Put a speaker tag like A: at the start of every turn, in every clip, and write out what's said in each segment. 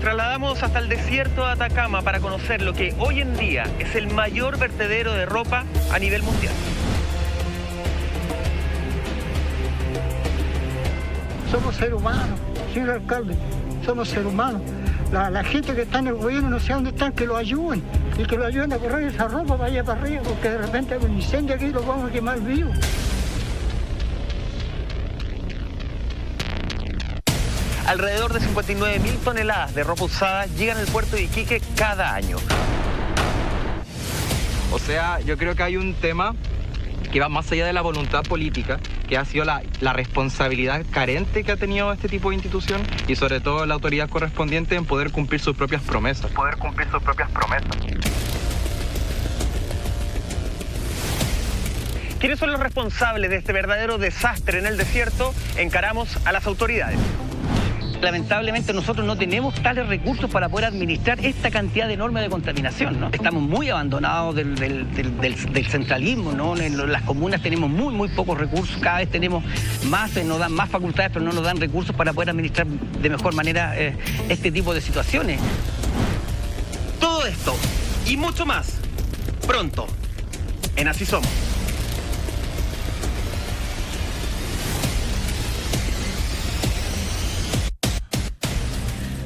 A: trasladamos hasta el desierto de Atacama para conocer lo que hoy en día es el mayor vertedero de ropa a nivel mundial.
B: Somos seres humanos, señor alcalde, somos seres humanos. La gente que está en el gobierno no sé dónde están, que lo ayuden. Y que lo ayuden a correr esa ropa para allá para arriba, porque de repente hay un incendio aquí y lo vamos a quemar vivo.
A: Alrededor de 59.000 toneladas de ropa usada llegan al puerto de Iquique cada año.
C: O sea, yo creo que hay un tema que va más allá de la voluntad política, que ha sido la responsabilidad carente que ha tenido este tipo de institución y sobre todo la autoridad correspondiente en poder cumplir sus propias promesas.
A: ¿Quiénes son los responsables de este verdadero desastre en el desierto? Encaramos a las autoridades.
D: Lamentablemente nosotros no tenemos tales recursos para poder administrar esta cantidad enorme de contaminación, ¿no? Estamos muy abandonados del centralismo, ¿no? En las comunas tenemos muy pocos recursos, cada vez tenemos más, nos dan más facultades, pero no nos dan recursos para poder administrar de mejor manera este tipo de situaciones.
A: Todo esto y mucho más, pronto, en Así Somos.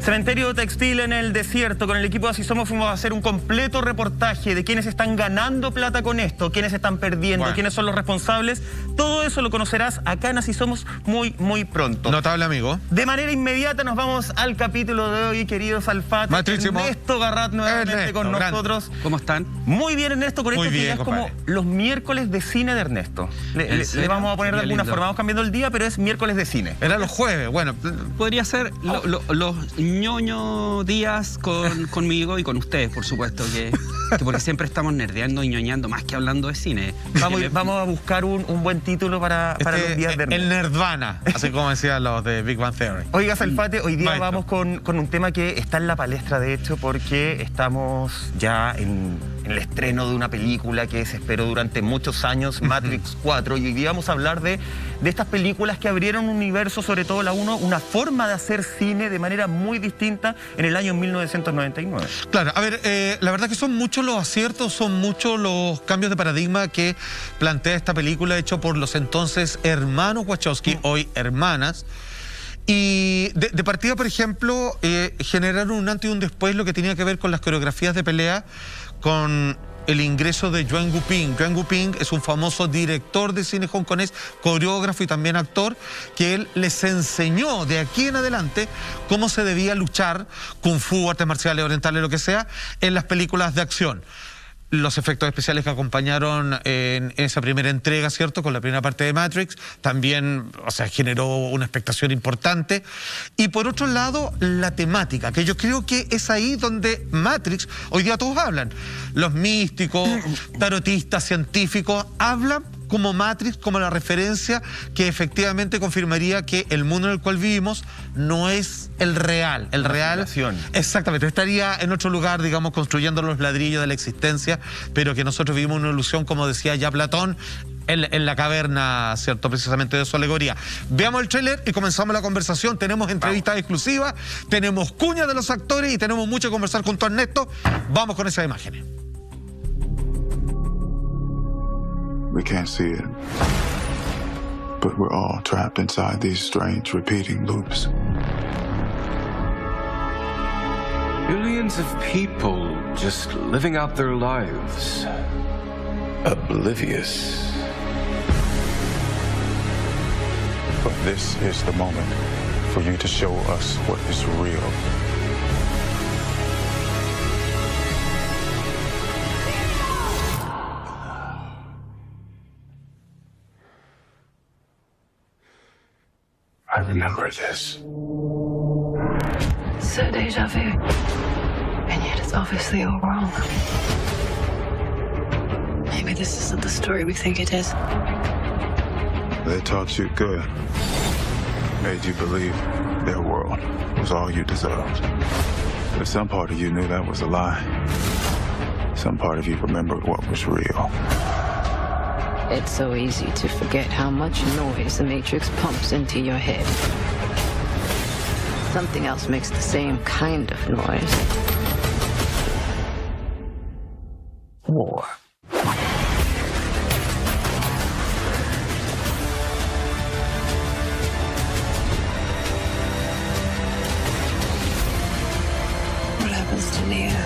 A: Cementerio textil en el desierto. Con el equipo de Así Somos fuimos a hacer un completo reportaje de quiénes están ganando plata con esto, quiénes están perdiendo, quiénes son los responsables. Todo eso lo conocerás acá en Así Somos muy pronto.
E: Notable, amigo.
A: De manera inmediata nos vamos al capítulo de hoy, querido Salfate.
E: Matrísimo.
A: Ernesto Garrat nuevamente con nosotros.
D: ¿Cómo están?
A: Muy bien, Ernesto, con esto
E: Muy
A: que
E: bien,
A: ya es
E: compadre.
A: como los miércoles de cine de Ernesto. Le vamos a poner de alguna forma, vamos cambiando el día, pero es miércoles de cine.
E: Era los jueves, bueno.
F: Podría ser los ñoños días conmigo y con ustedes, por supuesto, que porque siempre estamos nerdeando y ñoñando más que hablando de cine.
A: Vamos a buscar un buen título para los días de Ernesto.
E: El Nerdvana, así como decían los de Big Bang Theory.
A: Oiga, Salfate, hoy día
E: Maestro.
A: vamos con un tema que está en la palestra, de hecho, porque estamos ya en el estreno de una película que se esperó durante muchos años, Matrix 4, y hoy día vamos a hablar de estas películas que abrieron un universo, sobre todo la 1, una forma de hacer cine de manera muy distinta en el año 1999.
E: Claro, a ver, la verdad que son muchos los aciertos, son muchos los cambios de paradigma que plantea esta película, hecho por los entonces hermanos Wachowski, hoy hermanas. Y de partida, por ejemplo, generaron un antes y un después lo que tenía que ver con las coreografías de pelea, con el ingreso de Yuen Woo-ping. Yuen Woo-ping es un famoso director de cine hongkonés, coreógrafo y también actor, que él les enseñó de aquí en adelante cómo se debía luchar, kung fu, artes marciales orientales, lo que sea, en las películas de acción. Los efectos especiales que acompañaron en esa primera entrega, ¿cierto? Con la primera parte de Matrix, también, o sea, generó una expectación importante. Y por otro lado, la temática, que yo creo que es ahí donde Matrix, hoy día todos hablan. Los místicos, tarotistas, científicos, hablan como Matrix, como la referencia que efectivamente confirmaría que el mundo en el cual vivimos no es el real. El real, exactamente, estaría en otro lugar, digamos, construyendo los ladrillos de la existencia, pero que nosotros vivimos una ilusión, como decía ya Platón, en la caverna, ¿cierto? Precisamente de su alegoría. Veamos el tráiler y comenzamos la conversación. Tenemos entrevistas exclusivas, tenemos cuñas de los actores y tenemos mucho que conversar junto a Ernesto. Vamos con esas imágenes.
G: We can't see it, but we're all trapped inside these strange repeating loops.
H: Billions of people just living out their lives, oblivious.
G: But this is the moment for you to show us what is real. I remember this.
I: So deja vu. And yet it's obviously all wrong. Maybe this isn't the story we think it is.
G: They taught you good. Made you believe their world was all you deserved. But some part of you knew that was a lie. Some part of you remembered what was real.
I: It's so easy to forget how much noise the Matrix pumps into your head. Something else makes the same kind of noise. War. What happens to Nia?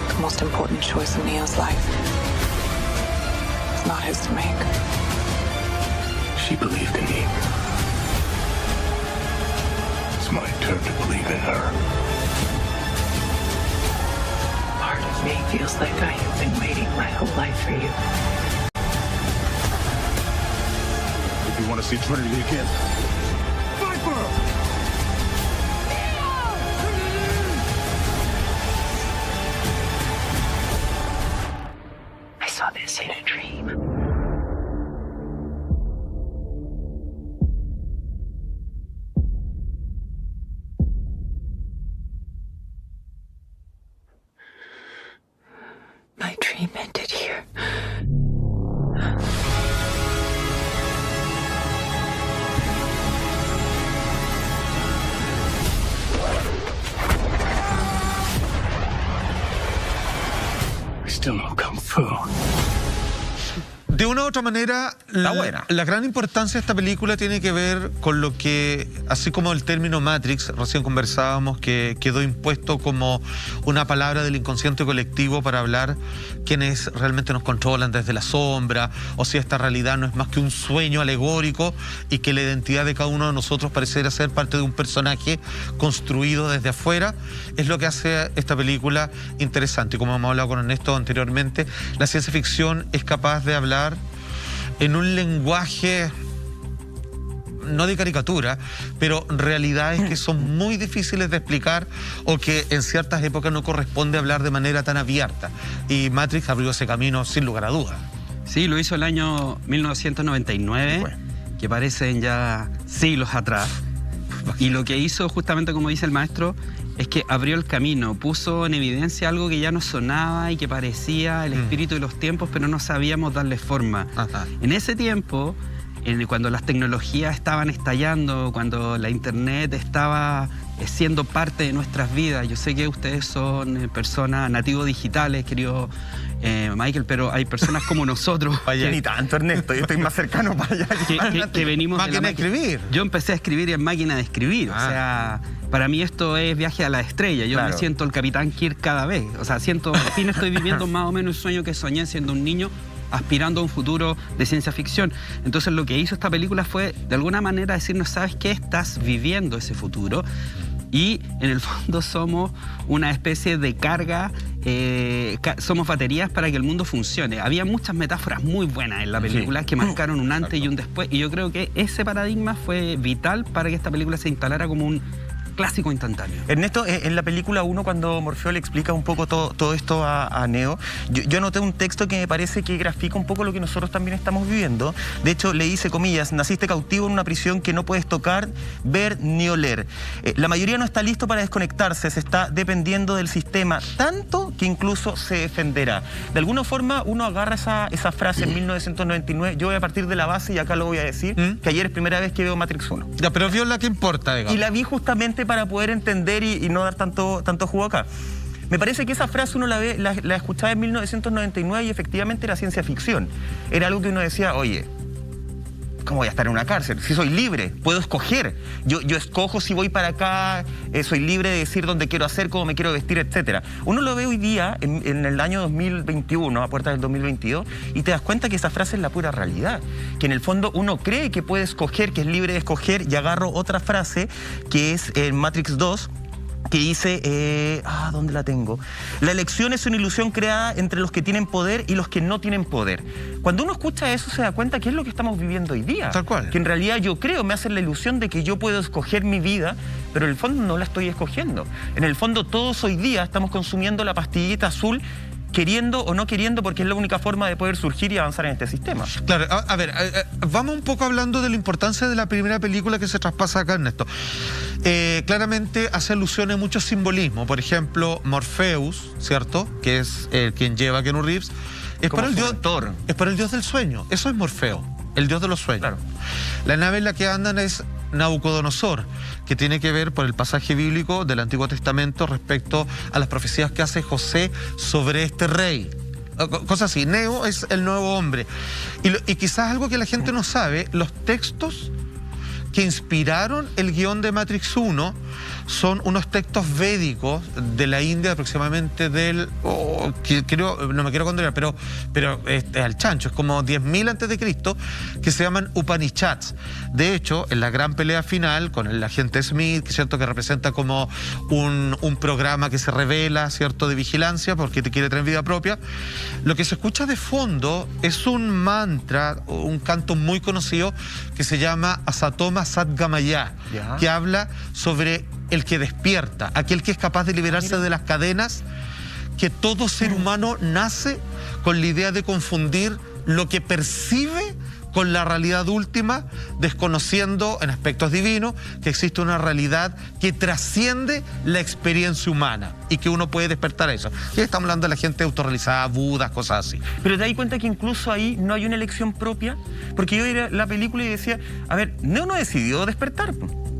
I: The most important choice in Nia's life. It's not his to make.
G: She believed in me. It's my turn to believe in her.
I: Part of me feels like I have been waiting my whole life for you.
G: If you want to see Trinity again, fight for her!
I: I saw this in a dream. My dream ended here.
G: We still know Kung Fu.
E: De una u otra manera,
A: buena.
E: la gran importancia de esta película tiene que ver con lo que, así como el término Matrix, recién conversábamos, que quedó impuesto como una palabra del inconsciente colectivo para hablar quienes realmente nos controlan desde la sombra, o si esta realidad no es más que un sueño alegórico y que la identidad de cada uno de nosotros pareciera ser parte de un personaje construido desde afuera, es lo que hace esta película interesante. Y como hemos hablado con Ernesto anteriormente, la ciencia ficción es capaz de hablar en un lenguaje no de caricatura, pero realidades que son muy difíciles de explicar o que en ciertas épocas no corresponde hablar de manera tan abierta. Y Matrix abrió ese camino sin lugar a dudas.
F: Sí, lo hizo el año 1999, que parecen ya siglos atrás. Y lo que hizo, justamente como dice el maestro, es que abrió el camino, puso en evidencia algo que ya nos sonaba y que parecía el espíritu de los tiempos, pero no sabíamos darle forma.
E: Ajá.
F: En ese tiempo, cuando las tecnologías estaban estallando, cuando la internet estaba siendo parte de nuestras vidas, yo sé que ustedes son personas nativos digitales, querido Michael, pero hay personas como nosotros
A: Ni tanto, Ernesto, yo estoy más cercano para allá.
F: que venimos de la
E: Máquina de escribir.
F: Yo empecé a escribir en máquina de escribir, o sea, para mí esto es viaje a la estrella. Yo me siento el Capitán Kirk cada vez, o sea, siento, al fin estoy viviendo más o menos el sueño que soñé siendo un niño, aspirando a un futuro de ciencia ficción. Entonces lo que hizo esta película fue, de alguna manera, decirnos, ¿sabes qué? Estás viviendo ese futuro. Y en el fondo somos una especie de carga, somos baterías para que el mundo funcione. Había muchas metáforas muy buenas en la película que marcaron un antes y un después, y yo creo que ese paradigma fue vital para que esta película se instalara como un clásico instantáneo.
A: Ernesto, en la película 1, cuando Morfeo le explica un poco todo esto a Neo, yo anoté un texto que me parece que grafica un poco lo que nosotros también estamos viviendo. De hecho, le dice, comillas, naciste cautivo en una prisión que no puedes tocar, ver ni oler. La mayoría no está listo para desconectarse, se está dependiendo del sistema, tanto que incluso se defenderá. De alguna forma, uno agarra esa frase en 1999, yo voy a partir de la base y acá lo voy a decir, que ayer es primera vez que veo Matrix 1.
E: Ya, pero vio la que importa, digamos.
A: Y la vi justamente para poder entender y no dar tanto jugo acá. Me parece que esa frase uno la escuchaba en 1999 y efectivamente era ciencia ficción. Era algo que uno decía, oye, ¿cómo voy a estar en una cárcel? Si soy libre, puedo escoger. Yo escojo si voy para acá, soy libre de decir dónde quiero hacer, cómo me quiero vestir, etc. Uno lo ve hoy día, en el año 2021, a puertas del 2022, y te das cuenta que esa frase es la pura realidad. Que en el fondo uno cree que puede escoger, que es libre de escoger, y agarro otra frase, que es en Matrix 2, que dice, ¿dónde la tengo? La elección es una ilusión creada entre los que tienen poder y los que no tienen poder. Cuando uno escucha eso se da cuenta que es lo que estamos viviendo hoy día.
E: Tal cual.
A: Que en realidad yo creo, me hace la ilusión de que yo puedo escoger mi vida, pero en el fondo no la estoy escogiendo. En el fondo todos hoy día estamos consumiendo la pastillita azul, queriendo o no queriendo, porque es la única forma de poder surgir y avanzar en este sistema.
E: Claro, a ver, vamos un poco hablando de la importancia de la primera película que se traspasa acá, Ernesto. Claramente hace alusión a mucho simbolismo. Por ejemplo, Morpheus, ¿cierto? Que es quien lleva a Keanu Reeves. Es para el dios,
A: mentor.
E: Es para el dios del sueño. Eso es Morfeo, el dios de los sueños.
A: Claro.
E: La nave en la que andan es Nabucodonosor, que tiene que ver por el pasaje bíblico del Antiguo Testamento respecto a las profecías que hace José sobre este rey. Cosas así. Neo es el nuevo hombre. Y quizás algo que la gente no sabe, los textos que inspiraron el guión de Matrix 1 son unos textos védicos de la India aproximadamente del... no me quiero condenar, pero al chancho, es como 10.000 antes de Cristo, que se llaman Upanishads. De hecho, en la gran pelea final con el agente Smith, que es cierto que representa como un programa que se revela, cierto, de vigilancia, porque te quiere tener vida propia, lo que se escucha de fondo es un mantra, un canto muy conocido que se llama Asatoma Satgamaya, que habla sobre el que despierta, aquel que es capaz de liberarse de las cadenas, que todo ser humano nace con la idea de confundir lo que percibe con la realidad última, desconociendo en aspectos divinos que existe una realidad que trasciende la experiencia humana y que uno puede despertar a eso. Y estamos hablando de la gente autorrealizada, budas, cosas así.
A: Pero te das cuenta que incluso ahí no hay una elección propia, porque yo veía la película y decía, a ver, Neo no decidió despertar,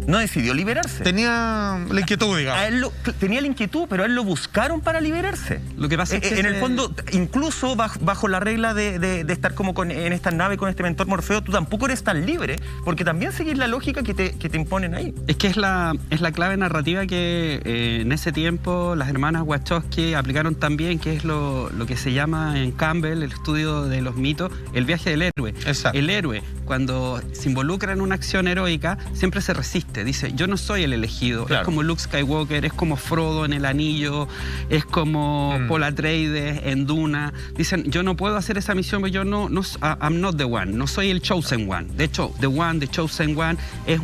A: no decidió liberarse.
E: Tenía la inquietud, digamos.
A: A él tenía la inquietud, pero a él lo buscaron para liberarse.
F: Lo que pasa es que
A: en el fondo, incluso bajo la regla de estar como en esta nave con este mentor Morfeo, tú tampoco eres tan libre, porque también seguís la lógica que te imponen ahí.
F: Es que es la clave narrativa que en ese tiempo las hermanas Wachowski aplicaron también, que es lo que se llama en Campbell, el estudio de los mitos, el viaje del héroe.
E: Exacto.
F: El héroe, cuando se involucra en una acción heroica, siempre se resiste. Dice, yo no soy el elegido. Claro. Es como Luke Skywalker, es como Frodo en El Anillo, es como Paul Atreides en Duna. Dicen, yo no puedo hacer esa misión, porque yo I'm not the one, no soy el chosen one. De hecho, the chosen one es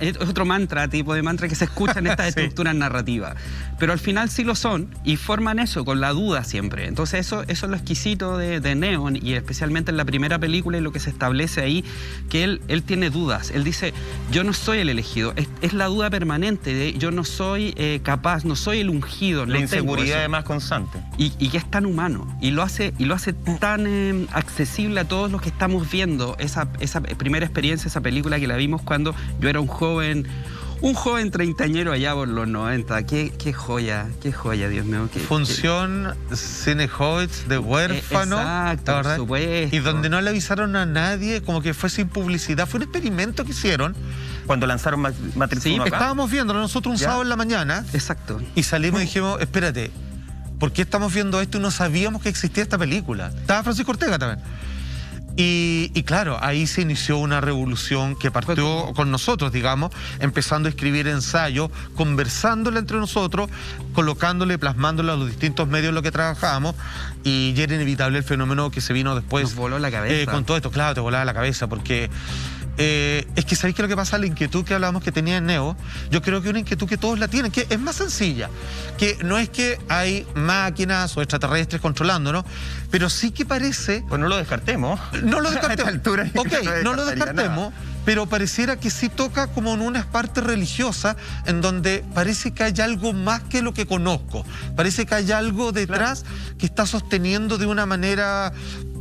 F: es otro mantra, tipo de mantra que se escucha en estas estructuras narrativas. Pero al final sí lo son y forman eso, con la duda siempre. Entonces eso es lo exquisito de Neo, y especialmente en la primera película, y lo que se establece ahí, que él tiene dudas. Él dice, yo no soy el elegido, es la duda permanente de yo no soy capaz, no soy el ungido.
A: La inseguridad además constante.
F: Y que es tan humano, y lo hace tan accesible a todos los que estamos viendo esa primera experiencia, esa película que la vimos cuando yo era un joven treintañero allá por los 90. Qué joya, Dios mío.
E: Función Cinehoids de Huérfano.
F: Exacto, por supuesto.
E: Y donde no le avisaron a nadie, como que fue sin publicidad. Fue un experimento que hicieron.
A: Cuando lanzaron Matrix 1 acá.
E: Estábamos viéndolo nosotros un sábado en la mañana.
F: Exacto.
E: Y salimos y dijimos, espérate, ¿por qué estamos viendo esto y no sabíamos que existía esta película? Estaba Francisco Ortega también. Y claro, ahí se inició una revolución que partió con nosotros, digamos, empezando a escribir ensayos, conversándole entre nosotros, colocándole, plasmándole a los distintos medios en los que trabajábamos, y ya era inevitable el fenómeno que se vino después.
F: Nos voló la cabeza.
E: Con todo esto, claro, te volaba la cabeza, porque es que ¿sabéis qué es lo que pasa? La inquietud que hablábamos que tenía en Neo, yo creo que es una inquietud que todos la tienen, que es más sencilla, que no es que hay máquinas o extraterrestres controlándonos, pero sí que parece...
A: Pues no lo descartemos.
E: No lo descartemos.
A: A esta altura
E: no lo descartemos, pero pareciera que sí toca como en una parte religiosa, en donde parece que hay algo más que lo que conozco, parece que hay algo detrás que está sosteniendo de una manera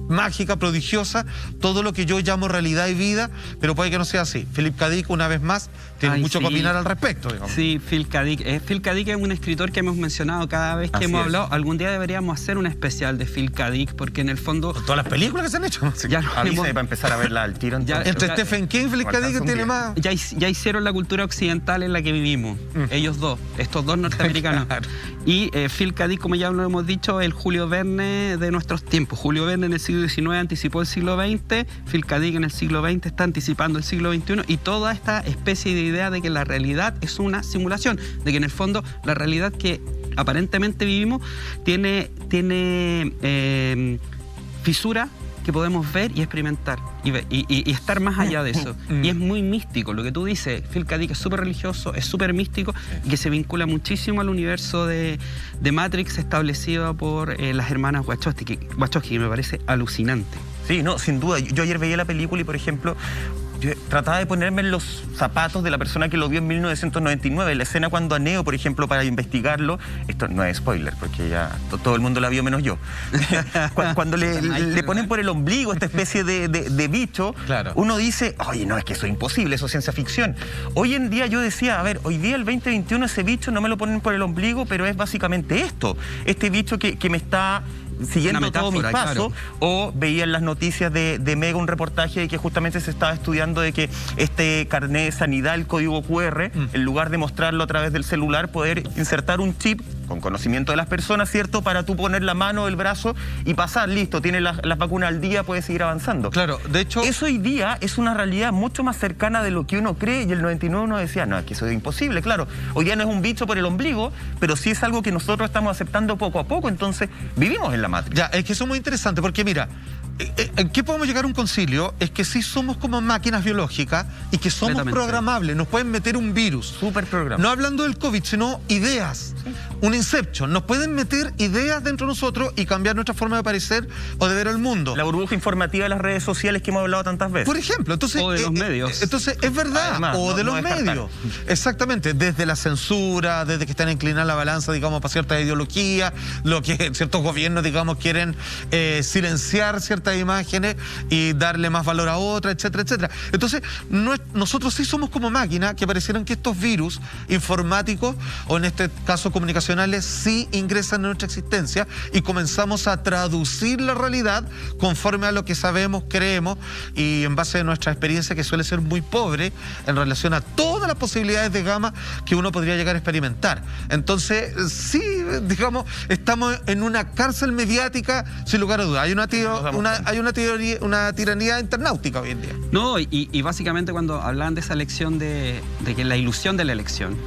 E: mágica, prodigiosa, todo lo que yo llamo realidad y vida, pero puede que no sea así. Philip K. Dick, una vez más, tiene mucho que opinar al respecto, digamos.
F: Sí, Phil K. Dick. Phil K. Dick es un escritor que hemos mencionado cada vez que hemos hablado. Algún día deberíamos hacer un especial de Phil K. Dick, porque en el fondo...
E: Con todas las películas que se han hecho.
A: Avísame para empezar a verla al tiro.
E: Entre Stephen King y Philip K. Dick tiene más...
F: Ya hicieron la cultura occidental en la que vivimos. Ellos dos, estos dos norteamericanos.
E: Claro.
F: Y Phil K. Dick, como ya lo hemos dicho, el Julio Verne de nuestros tiempos. Julio Verne en el siglo XIX anticipó el siglo XX, Phil K. Dick en el siglo XX está anticipando el siglo XXI, y toda esta especie de idea de que la realidad es una simulación, de que en el fondo la realidad que aparentemente vivimos tiene fisura que podemos ver y experimentar y estar más allá de eso. Y es muy místico lo que tú dices. Phil K. Dick es súper religioso, es súper místico, y que se vincula muchísimo al universo de Matrix establecido por las hermanas Wachowski, que me parece alucinante.
A: Sí, no, sin duda. Yo ayer veía la película y, por ejemplo, yo trataba de ponerme en los zapatos de la persona que lo vio en 1999. La escena cuando a Neo, por ejemplo, para investigarlo, esto no es spoiler, porque ya todo el mundo la vio menos yo. Cuando le ponen por el ombligo esta especie de bicho, claro, uno dice, oye, no, es que eso es imposible, eso es ciencia ficción. Hoy en día yo decía, a ver, hoy día el 2021 ese bicho no me lo ponen por el ombligo, pero es básicamente esto, este bicho que me está siguiendo todos mis pasos, claro. O veía en las noticias de Mega un reportaje de que justamente se estaba estudiando de que este carnet de sanidad, el código QR, en lugar de mostrarlo a través del celular, poder insertar un chip con conocimiento de las personas, ¿cierto? Para tú poner la mano o el brazo y pasar, listo, tiene las vacunas al día, puede seguir avanzando.
E: Claro, de hecho...
A: Eso hoy día es una realidad mucho más cercana de lo que uno cree, y el 99 uno decía, no, es que eso es imposible, claro. Hoy día no es un bicho por el ombligo, pero sí es algo que nosotros estamos aceptando poco a poco, entonces vivimos en la Matrix.
E: Ya, es que eso es muy interesante, porque mira, ¿en qué podemos llegar a un concilio? Es que sí somos como máquinas biológicas y que somos programables, nos pueden meter un virus.
A: Súper programable.
E: No hablando del COVID, sino ideas. Sí. Un Inception. Nos pueden meter ideas dentro de nosotros y cambiar nuestra forma de parecer o de ver el mundo.
A: La burbuja informativa de las redes sociales que hemos hablado tantas veces.
E: Por ejemplo, entonces...
F: O de los medios.
E: Entonces, es verdad.
A: Además,
E: o de los medios. Exactamente. Desde la censura, desde que están inclinando la balanza, digamos, para ciertas ideologías, lo que ciertos gobiernos, digamos, quieren silenciar ciertas imágenes y darle más valor a otras, etcétera, etcétera. Entonces, nosotros sí somos como máquinas que parecieran que estos virus informáticos, o en este caso comunicacionales, sí ingresan en nuestra existencia y comenzamos a traducir la realidad conforme a lo que sabemos, creemos, y en base a nuestra experiencia, que suele ser muy pobre en relación a todas las posibilidades de gama que uno podría llegar a experimentar. Entonces, sí, digamos, estamos en una cárcel mediática, sin lugar a dudas. Hay una tiranía internautica hoy en día.
F: No, y básicamente cuando hablaban de esa elección, de que la ilusión de la elección,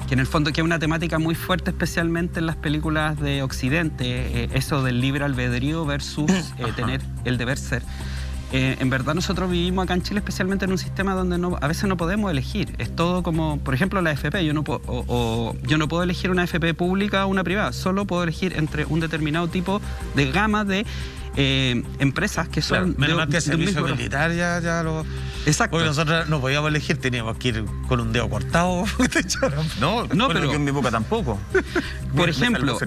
F: que en el fondo que es una temática muy fuerte, especialmente en las películas de Occidente, eso del libre albedrío versus tener el deber ser. En verdad nosotros vivimos acá en Chile especialmente en un sistema donde a veces no podemos elegir. Es todo como, por ejemplo, la FP. Yo no puedo elegir una FP pública o una privada. Solo puedo elegir entre un determinado tipo de gama de empresas que son...
E: Claro, menos mal que el servicio militar ya lo...
F: Exacto.
E: Porque nosotros no podíamos elegir, teníamos que ir con un dedo cortado.
A: No, pero yo en mi época tampoco.
F: Por ejemplo,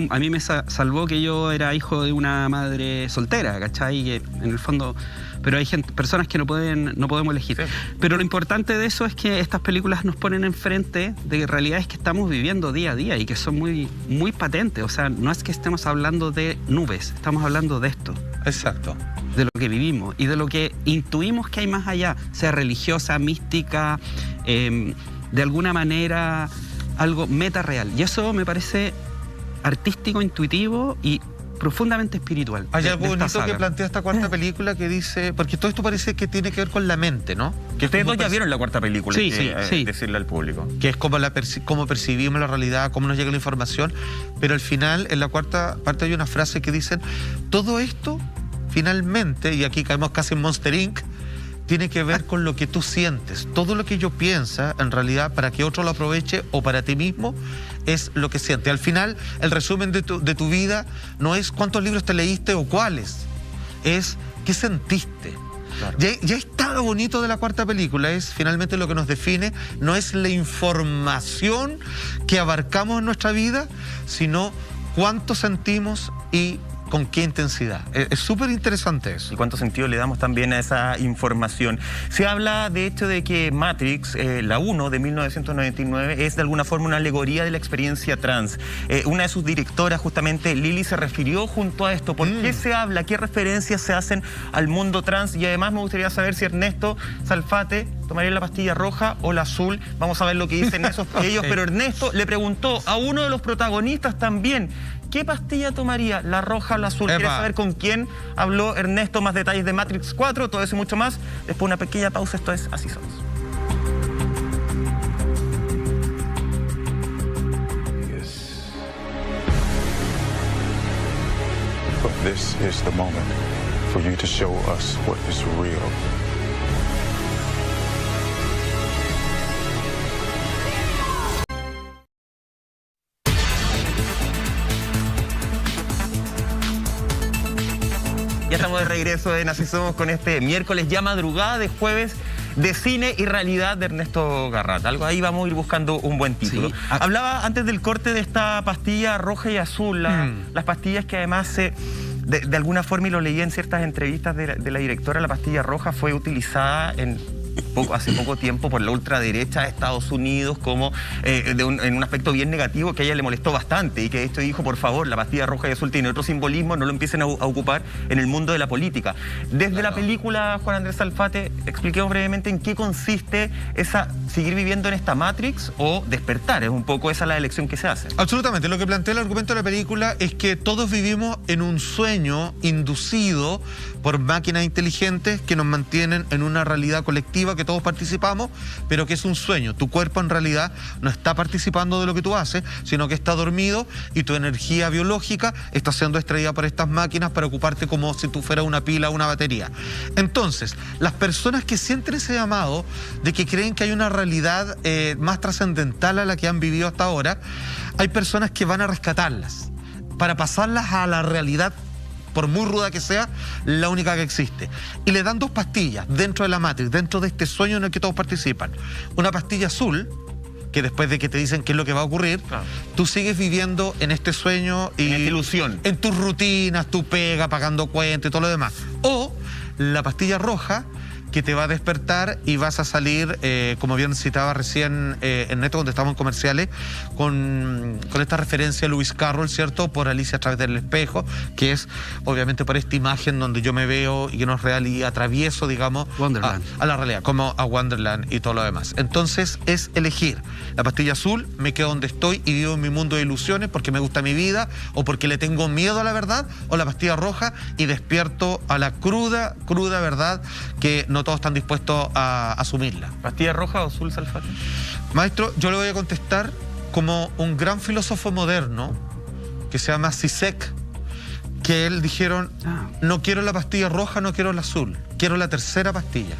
F: a mí me salvó que yo era hijo de una madre soltera, ¿cachai? Que en el fondo... Pero hay personas que no podemos elegir. Sí. Pero lo importante de eso es que estas películas nos ponen enfrente de realidades que estamos viviendo día a día y que son muy, muy patentes. O sea, no es que estemos hablando de nubes, estamos hablando de esto.
E: Exacto.
F: De lo que vivimos y de lo que intuimos que hay más allá, sea religiosa, mística, de alguna manera algo meta-real. Y eso me parece artístico, intuitivo y profundamente espiritual.
E: Hay algo bonito que plantea esta cuarta película que dice, porque todo esto parece que tiene que ver con la mente, ¿no?
A: Que ustedes dos ya vieron la cuarta película,
F: sí.
A: Decirle al público.
E: Que es cómo percibimos la realidad, cómo nos llega la información, pero al final, en la cuarta parte hay una frase que dicen, todo esto, finalmente, y aquí caemos casi en Monster Inc., tiene que ver con lo que tú sientes. Todo lo que yo piensa, en realidad, para que otro lo aproveche o para ti mismo, es lo que sientes. Al final, el resumen de tu vida no es cuántos libros te leíste o cuáles, es qué sentiste. Claro. Ya está lo bonito de la cuarta película, es finalmente lo que nos define, no es la información que abarcamos en nuestra vida, sino cuánto sentimos y con qué intensidad. Es súper interesante eso.
A: Y cuánto sentido le damos también a esa información. Se habla, de hecho, de que Matrix, la 1 de 1999, es de alguna forma una alegoría de la experiencia trans. Una de sus directoras, justamente, Lili, se refirió junto a esto. ¿Por qué se habla? ¿Qué referencias se hacen al mundo trans? Y además me gustaría saber si Ernesto Salfate tomaría la pastilla roja o la azul. Vamos a ver lo que dicen ellos. Pero Ernesto le preguntó a uno de los protagonistas también, ¿qué pastilla tomaría? ¿La roja o la azul? ¿Quieres saber con quién habló Ernesto? Más detalles de Matrix 4, todo eso y mucho más. Después una pequeña pausa, esto es Así Somos.
G: But this is the moment for you to show us what is real.
A: Ya estamos de regreso en Así Somos con este miércoles ya madrugada de jueves de cine y realidad de Ernesto Garrata. Algo ahí vamos a ir buscando un buen título.
F: Sí.
A: Hablaba antes del corte de esta pastilla roja y azul, las pastillas que además de alguna forma, y lo leí en ciertas entrevistas de la directora, la pastilla roja fue utilizada hace poco tiempo por la ultraderecha de Estados Unidos como en un aspecto bien negativo que a ella le molestó bastante y que esto dijo, por favor, la pastilla roja y azul tiene otro simbolismo, no lo empiecen a ocupar en el mundo de la política. Desde la película, Juan Andrés Alfate, expliquemos brevemente en qué consiste seguir viviendo en esta Matrix o despertar. Es un poco esa la elección que se hace.
E: Absolutamente. Lo que plantea el argumento de la película es que todos vivimos en un sueño inducido por máquinas inteligentes que nos mantienen en una realidad colectiva que todos participamos, pero que es un sueño. Tu cuerpo en realidad no está participando de lo que tú haces, sino que está dormido y tu energía biológica está siendo extraída por estas máquinas para ocuparte como si tú fueras una pila o una batería. Entonces, las personas que sienten ese llamado de que creen que hay una realidad más trascendental a la que han vivido hasta ahora, hay personas que van a rescatarlas para pasarlas a la realidad, por muy ruda que sea, la única que existe. Y le dan dos pastillas dentro de la Matrix, dentro de este sueño en el que todos participan. Una pastilla azul, que después de que te dicen qué es lo que va a ocurrir, claro, tú sigues viviendo en este sueño y
A: en esta ilusión,
E: en tus rutinas, tu pega, pagando cuentas y todo lo demás. O la pastilla roja, que te va a despertar y vas a salir, como bien citaba recién Ernesto cuando estábamos en comerciales, con esta referencia a Lewis Carroll, ¿cierto? Por Alicia a través del espejo, que es obviamente por esta imagen donde yo me veo y que no es real y atravieso, digamos, a la realidad, como a Wonderland y todo lo demás. Entonces es elegir. La pastilla azul, me quedo donde estoy y vivo en mi mundo de ilusiones porque me gusta mi vida o porque le tengo miedo a la verdad, o la pastilla roja y despierto a la cruda verdad que no todos están dispuestos a asumirla.
A: ¿Pastilla roja o azul, Alfate?
E: Maestro, yo le voy a contestar como un gran filósofo moderno que se llama Zizek, que él dijeron, no quiero la pastilla roja, no quiero la azul, quiero la tercera pastilla,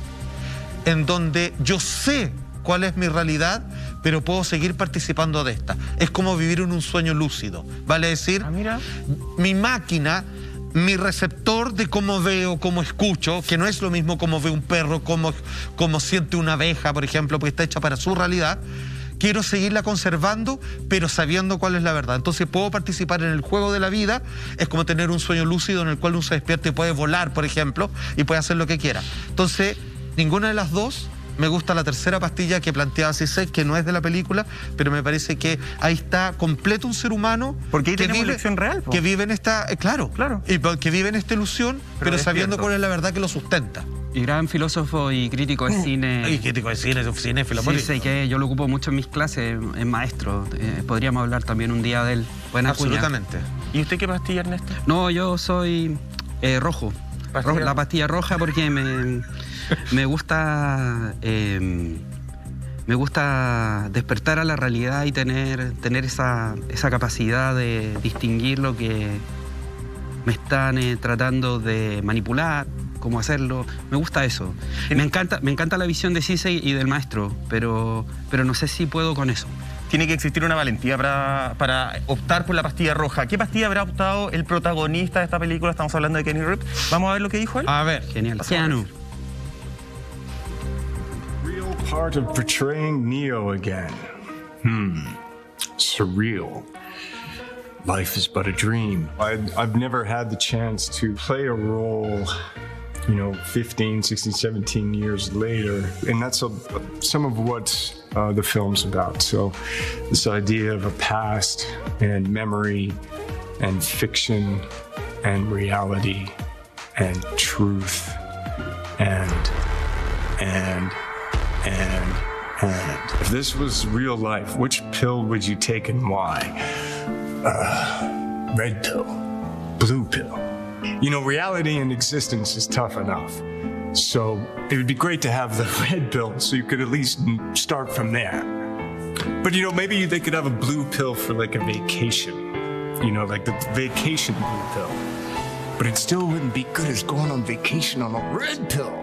E: en donde yo sé cuál es mi realidad, pero puedo seguir participando de esta. Es como vivir en un sueño lúcido, vale decir,
A: mira,
E: mi máquina, mi receptor de cómo veo, cómo escucho, que no es lo mismo como ve un perro, como siente una abeja, por ejemplo, porque está hecha para su realidad, quiero seguirla conservando, pero sabiendo cuál es la verdad. Entonces puedo participar en el juego de la vida, es como tener un sueño lúcido en el cual uno se despierta y puede volar, por ejemplo, y puede hacer lo que quiera. Entonces, ninguna de las dos. Me gusta la tercera pastilla que planteaba Zizek, que no es de la película, pero me parece que ahí está completo un ser humano.
A: Porque ahí
E: que
A: tenemos elección real.
E: Que vive en esta, claro, y que vive en esta ilusión, pero sabiendo cuál es la verdad que lo sustenta.
F: Y gran filósofo y crítico de cine.
E: Y crítico de cine, cinéfilo.
F: Sí, sé que yo lo ocupo mucho en mis clases, es maestro. Podríamos hablar también un día de él. Buena
E: Absolutamente.
F: cuña.
A: ¿Y usted qué pastilla, Ernesto?
F: No, yo soy rojo. La pastilla roja porque me gusta despertar a la realidad y tener esa capacidad de distinguir lo que me están tratando de manipular, cómo hacerlo. Me gusta eso. Me encanta la visión de Zizek y del maestro, pero no sé si puedo con eso.
A: Tiene que existir una valentía para optar por la pastilla roja. ¿Qué pastilla habrá optado el protagonista de esta película? Estamos hablando de Kenny Reeves. Vamos a ver lo que dijo él.
E: A ver.
F: Genial. Keanu.
J: Real part of portraying Neo again. Surreal. Life is but a dream. I've never had the chance to play a role, 15, 16, 17 years later. And that's some of what the film's about. So this idea of a past and memory and fiction and reality and truth and if this was real life, which pill would you take and why? Red pill, blue pill. Reality and existence is tough enough. So it would be great to have the red pill so you could at least start from there. But maybe they could have a blue pill for like a vacation. Like the vacation blue pill. But it still wouldn't be good as going on vacation on a red pill.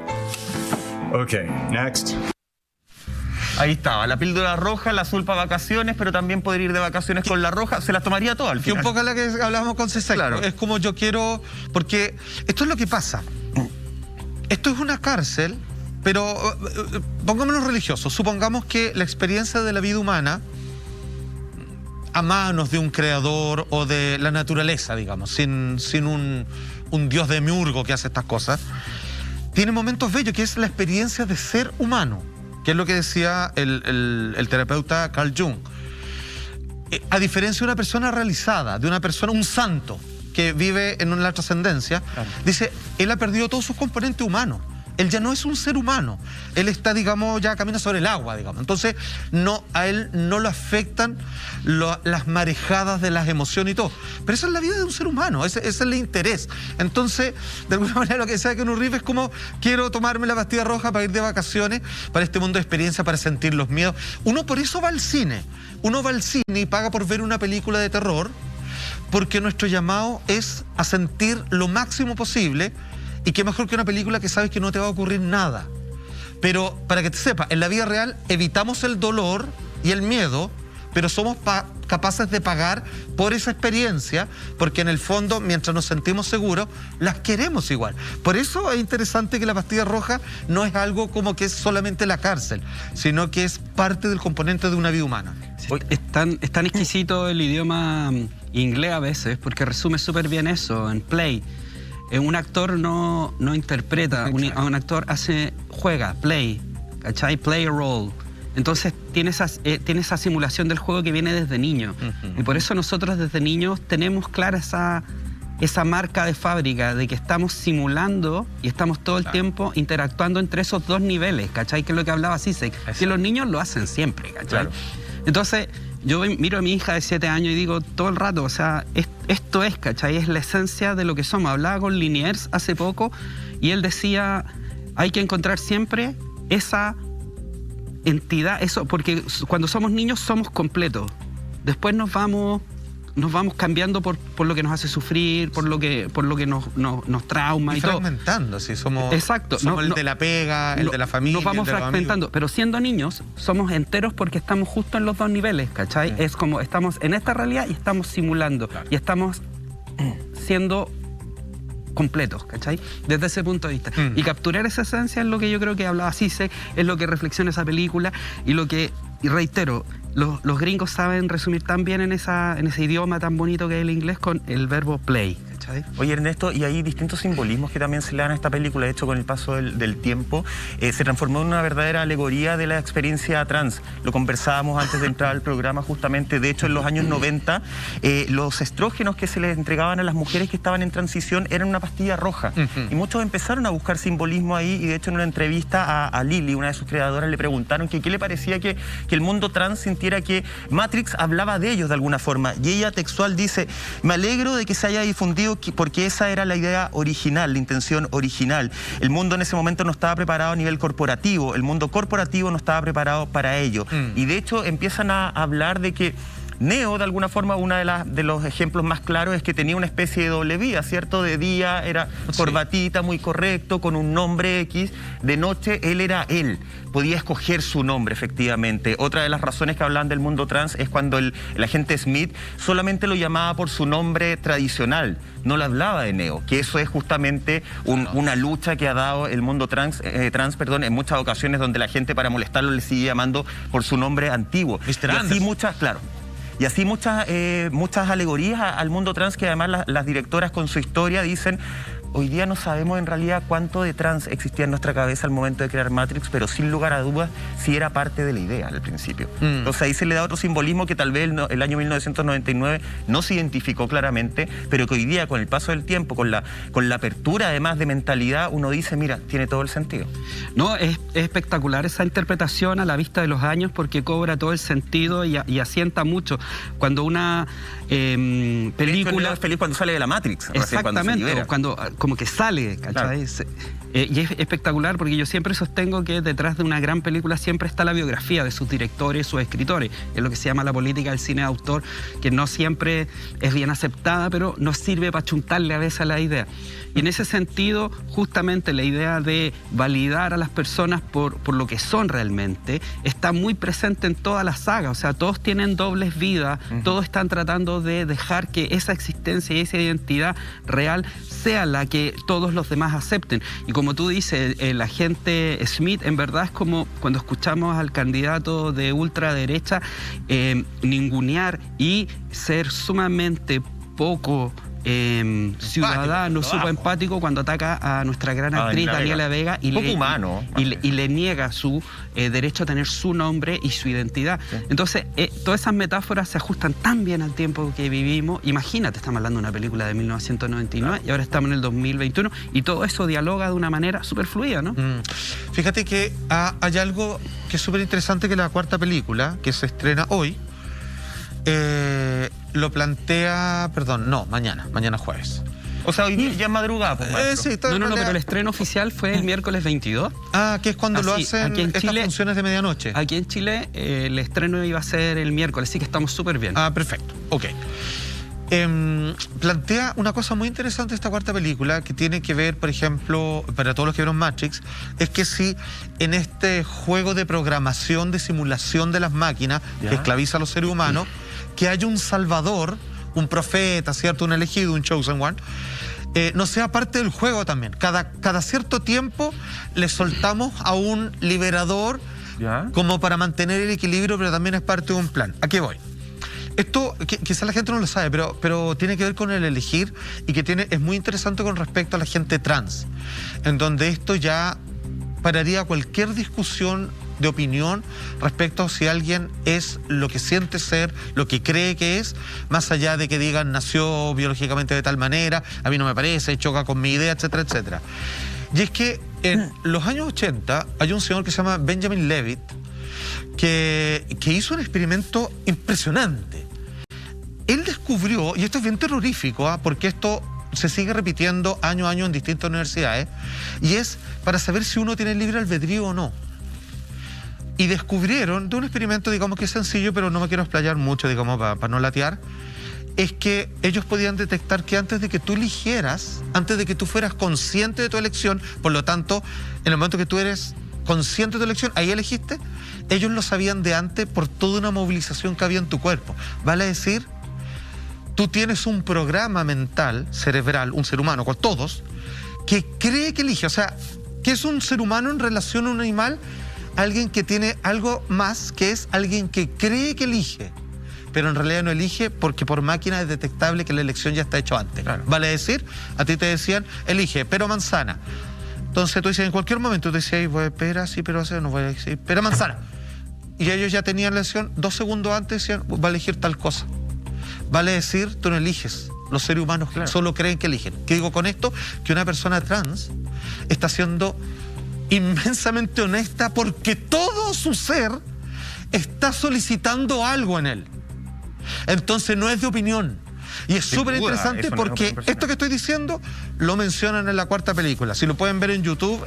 J: Okay, next.
A: Ahí estaba, la píldora roja, la azul para vacaciones, pero también poder ir de vacaciones con la roja, se las tomaría todas al final.
E: Y un poco la que hablábamos con César, claro. Es como yo quiero, porque esto es lo que pasa. Esto es una cárcel, pero pongámonos religiosos, supongamos que la experiencia de la vida humana a manos de un creador o de la naturaleza, digamos, sin un dios demiurgo que hace estas cosas, tiene momentos bellos, que es la experiencia de ser humano, que es lo que decía el terapeuta Carl Jung. A diferencia de una persona realizada, de una persona, un santo, que vive en la trascendencia, claro. Dice, él ha perdido todos sus componentes humanos. Él ya no es un ser humano. Él está, digamos, ya camina sobre el agua, digamos. Entonces, a él no lo afectan las marejadas de las emociones y todo. Pero esa es la vida de un ser humano, ese es el interés. Entonces, de alguna manera, lo que decía Keanu Reeves es como, quiero tomarme la pastilla roja para ir de vacaciones, para este mundo de experiencia, para sentir los miedos. Uno por eso va al cine. Uno va al cine y paga por ver una película de terror, porque nuestro llamado es a sentir lo máximo posible. Y qué mejor que una película que sabes que no te va a ocurrir nada. Pero para que te sepas, en la vida real evitamos el dolor y el miedo, pero somos capaces de pagar por esa experiencia, porque en el fondo, mientras nos sentimos seguros, las queremos igual. Por eso es interesante que la pastilla roja no es algo como que es solamente la cárcel, sino que es parte del componente de una vida humana.
F: Es tan exquisito el idioma inglés a veces, porque resume súper bien eso en Play. Un actor no interpreta, a un actor juega, play, ¿cachai? Play a role. Entonces tiene esa simulación del juego que viene desde niño. Y por eso nosotros desde niños tenemos clara esa marca de fábrica de que estamos simulando y estamos todo el tiempo interactuando entre esos dos niveles, ¿cachai? Que es lo que hablaba Zizek. Que los niños lo hacen siempre, ¿cachai? Claro. Entonces, yo miro a mi hija de 7 años y digo todo el rato, o sea, esto es, ¿cachai? Es la esencia de lo que somos. Hablaba con Liniers hace poco y él decía, hay que encontrar siempre esa entidad, eso, porque cuando somos niños somos completos. Después nos vamos cambiando por lo que nos hace sufrir, por lo que nos trauma y todo.
E: Fragmentando, sí, somos.
F: Exacto.
E: Somos el de la pega, el de la familia.
F: Nos vamos fragmentando, pero siendo niños somos enteros porque estamos justo en los dos niveles, ¿cachai? Es como estamos en esta realidad y estamos simulando. Claro. Y estamos siendo completos, ¿cachai? Desde ese punto de vista. Y capturar esa esencia es lo que yo creo que hablaba Zizek, es lo que reflexiona esa película y reitero, los gringos saben resumir tan bien en ese idioma tan bonito que es el inglés con el verbo play, ¿cachai?
A: Oye, Ernesto, y hay distintos simbolismos que también se le dan a esta película. De hecho, con el paso del tiempo, se transformó en una verdadera alegoría de la experiencia trans. Lo conversábamos antes de entrar al programa justamente. De hecho, en los años 90, los estrógenos que se les entregaban a las mujeres que estaban en transición eran una pastilla roja. Y muchos empezaron a buscar simbolismo ahí, y de hecho en una entrevista a Lily, una de sus creadoras, le preguntaron que qué le parecía que el mundo trans sintiera que Matrix hablaba de ellos de alguna forma. Y ella textual dice, me alegro de que se haya difundido porque esa era la idea original, la intención original. El mundo en ese momento no estaba preparado a nivel corporativo, el mundo corporativo no estaba preparado para ello. Y de hecho empiezan a hablar de que Neo, de alguna forma, uno de los ejemplos más claros es que tenía una especie de doble vida, ¿cierto? De día era corbatita, muy correcto, con un nombre X. De noche, él era él. Podía escoger su nombre, efectivamente. Otra de las razones que hablan del mundo trans es cuando el agente Smith solamente lo llamaba por su nombre tradicional. No le hablaba de Neo, que eso es justamente una lucha que ha dado el mundo trans, en muchas ocasiones donde la gente, para molestarlo, le sigue llamando por su nombre antiguo.
E: Mr.
A: Y así muchas, claro. Y así muchas alegorías al mundo trans, que además las directoras con su historia dicen, hoy día no sabemos en realidad cuánto de trans existía en nuestra cabeza al momento de crear Matrix, pero sin lugar a dudas sí era parte de la idea al principio. Entonces ahí se le da otro simbolismo que tal vez el año 1999 no se identificó claramente, pero que hoy día, con el paso del tiempo, con la apertura además de mentalidad, uno dice, mira, tiene todo el sentido.
F: No, es espectacular esa interpretación a la vista de los años, porque cobra todo el sentido y asienta mucho. Cuando una película...
A: Es feliz cuando sale de la Matrix.
F: Exactamente, cuando como que sale, ¿cachai? Claro. Y es espectacular porque yo siempre sostengo que detrás de una gran película siempre está la biografía de sus directores, sus escritores. Es lo que se llama la política del cine de autor, que no siempre es bien aceptada, pero nos sirve para chuntarle a veces a la idea. Y en ese sentido, justamente la idea de validar a las personas por lo que son realmente está muy presente en toda la saga. O sea, todos tienen dobles vidas, todos están tratando de dejar que esa existencia y esa identidad real sea la que todos los demás acepten. Y como tú dices, el agente Smith en verdad es como cuando escuchamos al candidato de ultraderecha ningunear y ser sumamente poco ciudadano, súper empático cuando ataca a nuestra gran actriz Daniela Vega y le niega su derecho a tener su nombre y su identidad. Sí. Entonces, todas esas metáforas se ajustan tan bien al tiempo que vivimos. Imagínate, estamos hablando de una película de 1999 y ahora estamos en el 2021 y todo eso dialoga de una manera súper fluida, ¿no?
E: Fíjate que hay algo que es súper interesante, que la cuarta película, que se estrena hoy, lo plantea, mañana jueves.
A: O sea, hoy ya es madrugada, pues,
F: sí, no, pero el estreno oficial fue el miércoles 22.
E: Que es cuando lo hacen aquí en estas Chile, funciones de medianoche.
F: Aquí en Chile el estreno iba a ser el miércoles, así que estamos súper bien.
E: Perfecto, ok. Plantea una cosa muy interesante esta cuarta película, que tiene que ver, por ejemplo, para todos los que vieron Matrix, es que si en este juego de programación, de simulación de las máquinas, que esclaviza a los seres humanos, que haya un salvador, un profeta, ¿cierto? Un elegido, un chosen one, no sea parte del juego también. Cada cierto tiempo le soltamos a un liberador como para mantener el equilibrio, pero también es parte de un plan. ¿A qué voy? Esto quizá la gente no lo sabe, pero tiene que ver con el elegir, y que es muy interesante con respecto a la gente trans, en donde esto ya pararía cualquier discusión de opinión respecto a si alguien es lo que siente ser, lo que cree que es, más allá de que digan nació biológicamente de tal manera, a mí no me parece, choca con mi idea, etcétera, etcétera. Y es que en los años 80 hay un señor que se llama Benjamin Levitt, que hizo un experimento impresionante. Él descubrió, y esto es bien terrorífico, porque esto se sigue repitiendo año a año en distintas universidades, y es para saber si uno tiene libre albedrío o no. Y descubrieron, de un experimento, digamos que es sencillo, pero no me quiero explayar mucho, digamos, para no latear, es que ellos podían detectar que antes de que tú eligieras, antes de que tú fueras consciente de tu elección, por lo tanto, en el momento que tú eres consciente de tu elección, ahí elegiste, ellos lo sabían de antes por toda una movilización que había en tu cuerpo. Vale decir, tú tienes un programa mental, cerebral, un ser humano, con todos, que cree que elige. O sea, ¿qué es un ser humano en relación a un animal? Alguien que tiene algo más, que es alguien que cree que elige, pero en realidad no elige porque por máquina es detectable que la elección ya está hecha antes. Claro. Vale decir, a ti te decían, elige, pero manzana. Entonces tú dices, en cualquier momento tú decías, voy a pera, sí, pero no voy a decir, pera, manzana. Y ellos ya tenían la elección, 2 segundos antes decían, va a elegir tal cosa. Vale decir, tú no eliges. Los seres humanos solo creen que eligen. ¿Qué digo con esto? Que una persona trans está siendo inmensamente honesta porque todo su ser está solicitando algo en él. Entonces no es de opinión. Y es súper interesante porque esto que estoy diciendo lo mencionan en la cuarta película. Si lo pueden ver en YouTube,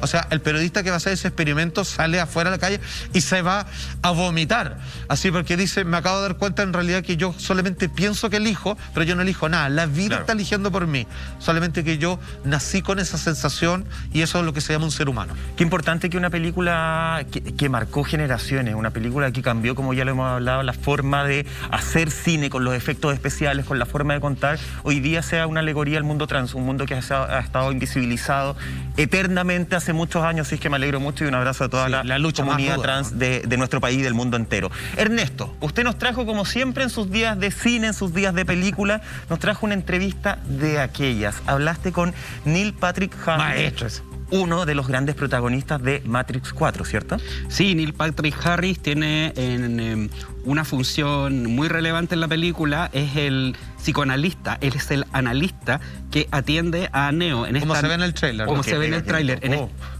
E: o sea, el periodista que va a hacer ese experimento sale afuera a la calle y se va a vomitar. Así, porque dice, me acabo de dar cuenta en realidad que yo solamente pienso que elijo, pero yo no elijo nada. La vida está eligiendo por mí. Solamente que yo nací con esa sensación, y eso es lo que se llama un ser humano.
A: Qué importante que una película que marcó generaciones, una película que cambió, como ya lo hemos hablado, la forma de hacer cine con los efectos especiales, con la forma de contar, hoy día sea una alegoría al mundo trans, un mundo que ha estado invisibilizado eternamente hace muchos años. Así es que me alegro mucho, y un abrazo a toda la comunidad trans de nuestro país y del mundo entero. Ernesto, usted nos trajo, como siempre, en sus días de cine, en sus días de película, nos trajo una entrevista de aquellas. Hablaste con Neil Patrick Harris.
F: Maestros.
A: Uno de los grandes protagonistas de Matrix 4, ¿cierto?
F: Sí, Neil Patrick Harris tiene una función muy relevante en la película. Es el psicoanalista, él es el analista que atiende a Neo.
E: Como se ve en el tráiler.
F: Como se ve en el tráiler.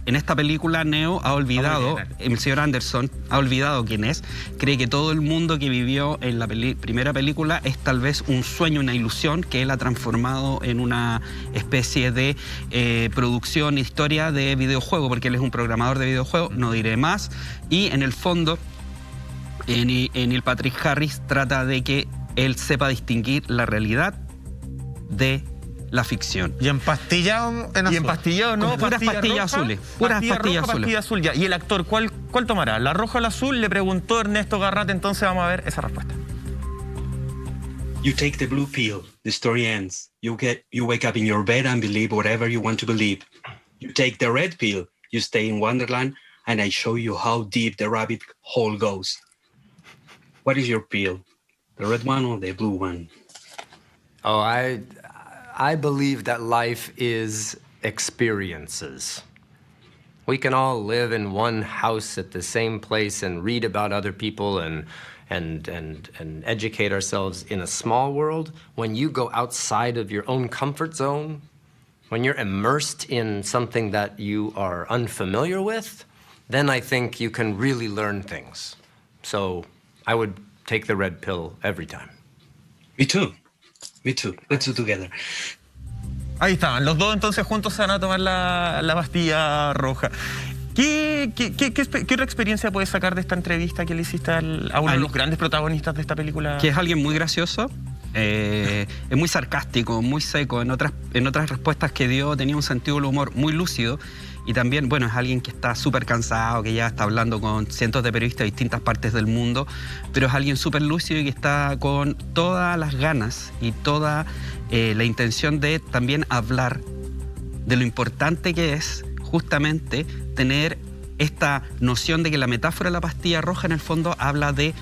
F: En esta película Neo ha olvidado, el señor Anderson ha olvidado quién es, cree que todo el mundo que vivió en la primera película es tal vez un sueño, una ilusión que él ha transformado en una especie de producción, historia de videojuego, porque él es un programador de videojuegos, no diré más, y en el fondo Neil Patrick Harris trata de que él sepa distinguir la realidad de la ficción.
E: Y empastillado en azul.
A: Y empastillado, ¿no?
F: Con puras pastillas azules. Puras pastillas azules.
A: Pastilla azul, ya. ¿Y el actor cuál tomará? ¿La roja o la azul? Le preguntó Ernesto Garrat, entonces vamos a ver esa respuesta.
K: You take the blue pill, the story ends. You wake up in your bed and believe whatever you want to believe. You take the red pill, you stay in Wonderland, and I show you how deep the rabbit hole goes. What is your pill? The red one or the blue one?
L: Oh, I believe that life is experiences. We can all live in one house at the same place and read about other people and educate ourselves in a small world. When you go outside of your own comfort zone, when you're immersed in something that you are unfamiliar with, then I think you can really learn things. So I would take the red pill every time.
K: Me too. Me too. Let's do together.
A: Ahí estaban, los dos entonces juntos se van a tomar la pastilla roja. ¿Qué otra experiencia puedes sacar de esta entrevista que le hiciste a uno de los grandes protagonistas de esta película?
F: Que es alguien muy gracioso, es muy sarcástico, muy seco. En otras respuestas que dio tenía un sentido del humor muy lúcido. Y también, bueno, es alguien que está súper cansado, que ya está hablando con cientos de periodistas de distintas partes del mundo, pero es alguien súper lúcido y que está con todas las ganas y toda la intención de también hablar de lo importante que es justamente tener esta noción de que la metáfora de la pastilla roja en el fondo habla de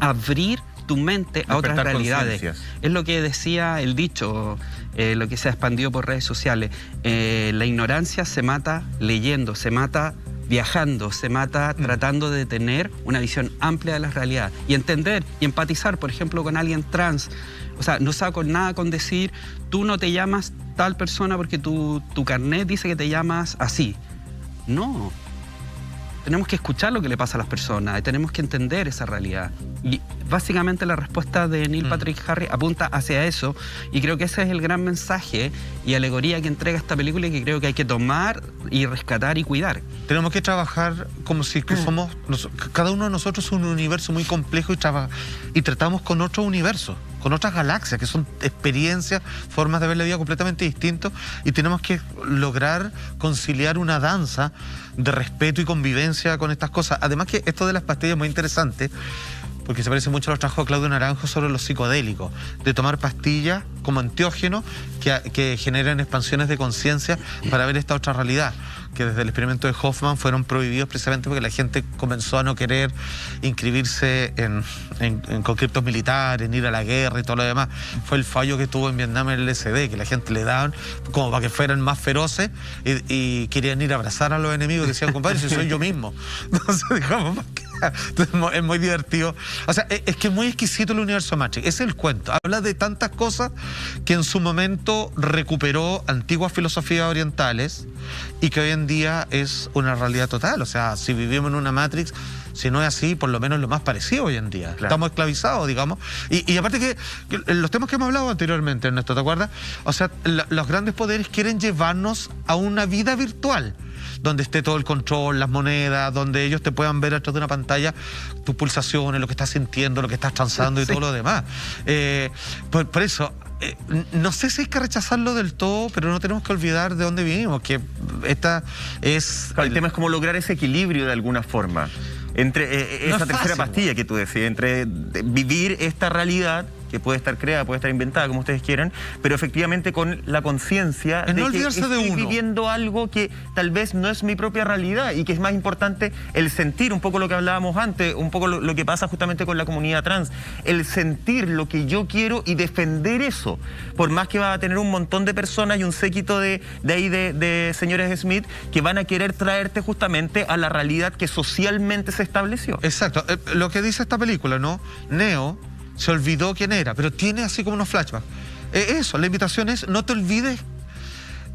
F: abrir tu mente a otras realidades. Es lo que decía el dicho, lo que se ha expandido por redes sociales. La ignorancia se mata leyendo, se mata viajando, se mata tratando de tener una visión amplia de la realidad y entender y empatizar, por ejemplo, con alguien trans. O sea, no saco nada con decir, tú no te llamas tal persona porque tu carnet dice que te llamas así. No. Tenemos que escuchar lo que le pasa a las personas, tenemos que entender esa realidad. Y básicamente la respuesta de Neil Patrick Harris apunta hacia eso, y creo que ese es el gran mensaje y alegoría que entrega esta película y que creo que hay que tomar y rescatar y cuidar.
E: Tenemos que trabajar como si que somos, cada uno de nosotros es un universo muy complejo y tratamos con otro universo, con otras galaxias, que son experiencias, formas de ver la vida completamente distintos, y tenemos que lograr conciliar una danza de respeto y convivencia con estas cosas. Además que esto de las pastillas es muy interesante, porque se parece mucho a los trabajos de Claudio Naranjo sobre los psicodélicos, de tomar pastillas como enteógenos que generan expansiones de conciencia para ver esta otra realidad, que desde el experimento de Hoffman fueron prohibidos precisamente porque la gente comenzó a no querer inscribirse en conflictos militares, en ir a la guerra y todo lo demás. Fue el fallo que tuvo en Vietnam el LSD, que la gente le daban como para que fueran más feroces y querían ir a abrazar a los enemigos, decían, compadre, si soy yo mismo. Entonces, digamos, es muy divertido. O sea, es que es muy exquisito el universo Matrix. Ese es el cuento. Habla de tantas cosas que en su momento recuperó antiguas filosofías orientales y que hoy en día es una realidad total. O sea, si vivimos en una Matrix, si no es así, por lo menos lo más parecido hoy en día. Claro. Estamos esclavizados, digamos. Y aparte que los temas que hemos hablado anteriormente, Ernesto, ¿te acuerdas? O sea, los grandes poderes quieren llevarnos a una vida virtual, donde esté todo el control, las monedas, donde ellos te puedan ver a través de una pantalla tus pulsaciones, lo que estás sintiendo, lo que estás transando y todo lo demás. Por eso, no sé si hay que rechazarlo del todo, pero no tenemos que olvidar de dónde vivimos, que esta es...
A: El tema es cómo lograr ese equilibrio de alguna forma entre esa tercera pastilla que tú decías, entre vivir esta realidad que puede estar creada, puede estar inventada, como ustedes quieran, pero efectivamente con la conciencia de
E: no
A: que estoy viviendo algo que tal vez no es mi propia realidad y que es más importante el sentir, un poco lo que hablábamos antes, un poco lo que pasa justamente con la comunidad trans, el sentir lo que yo quiero y defender eso, por más que va a tener un montón de personas y un séquito de señores Smith que van a querer traerte justamente a la realidad que socialmente se estableció.
E: Exacto, lo que dice esta película, ¿no? Neo se olvidó quién era, pero tiene así como unos flashbacks. Eso, la invitación es no te olvides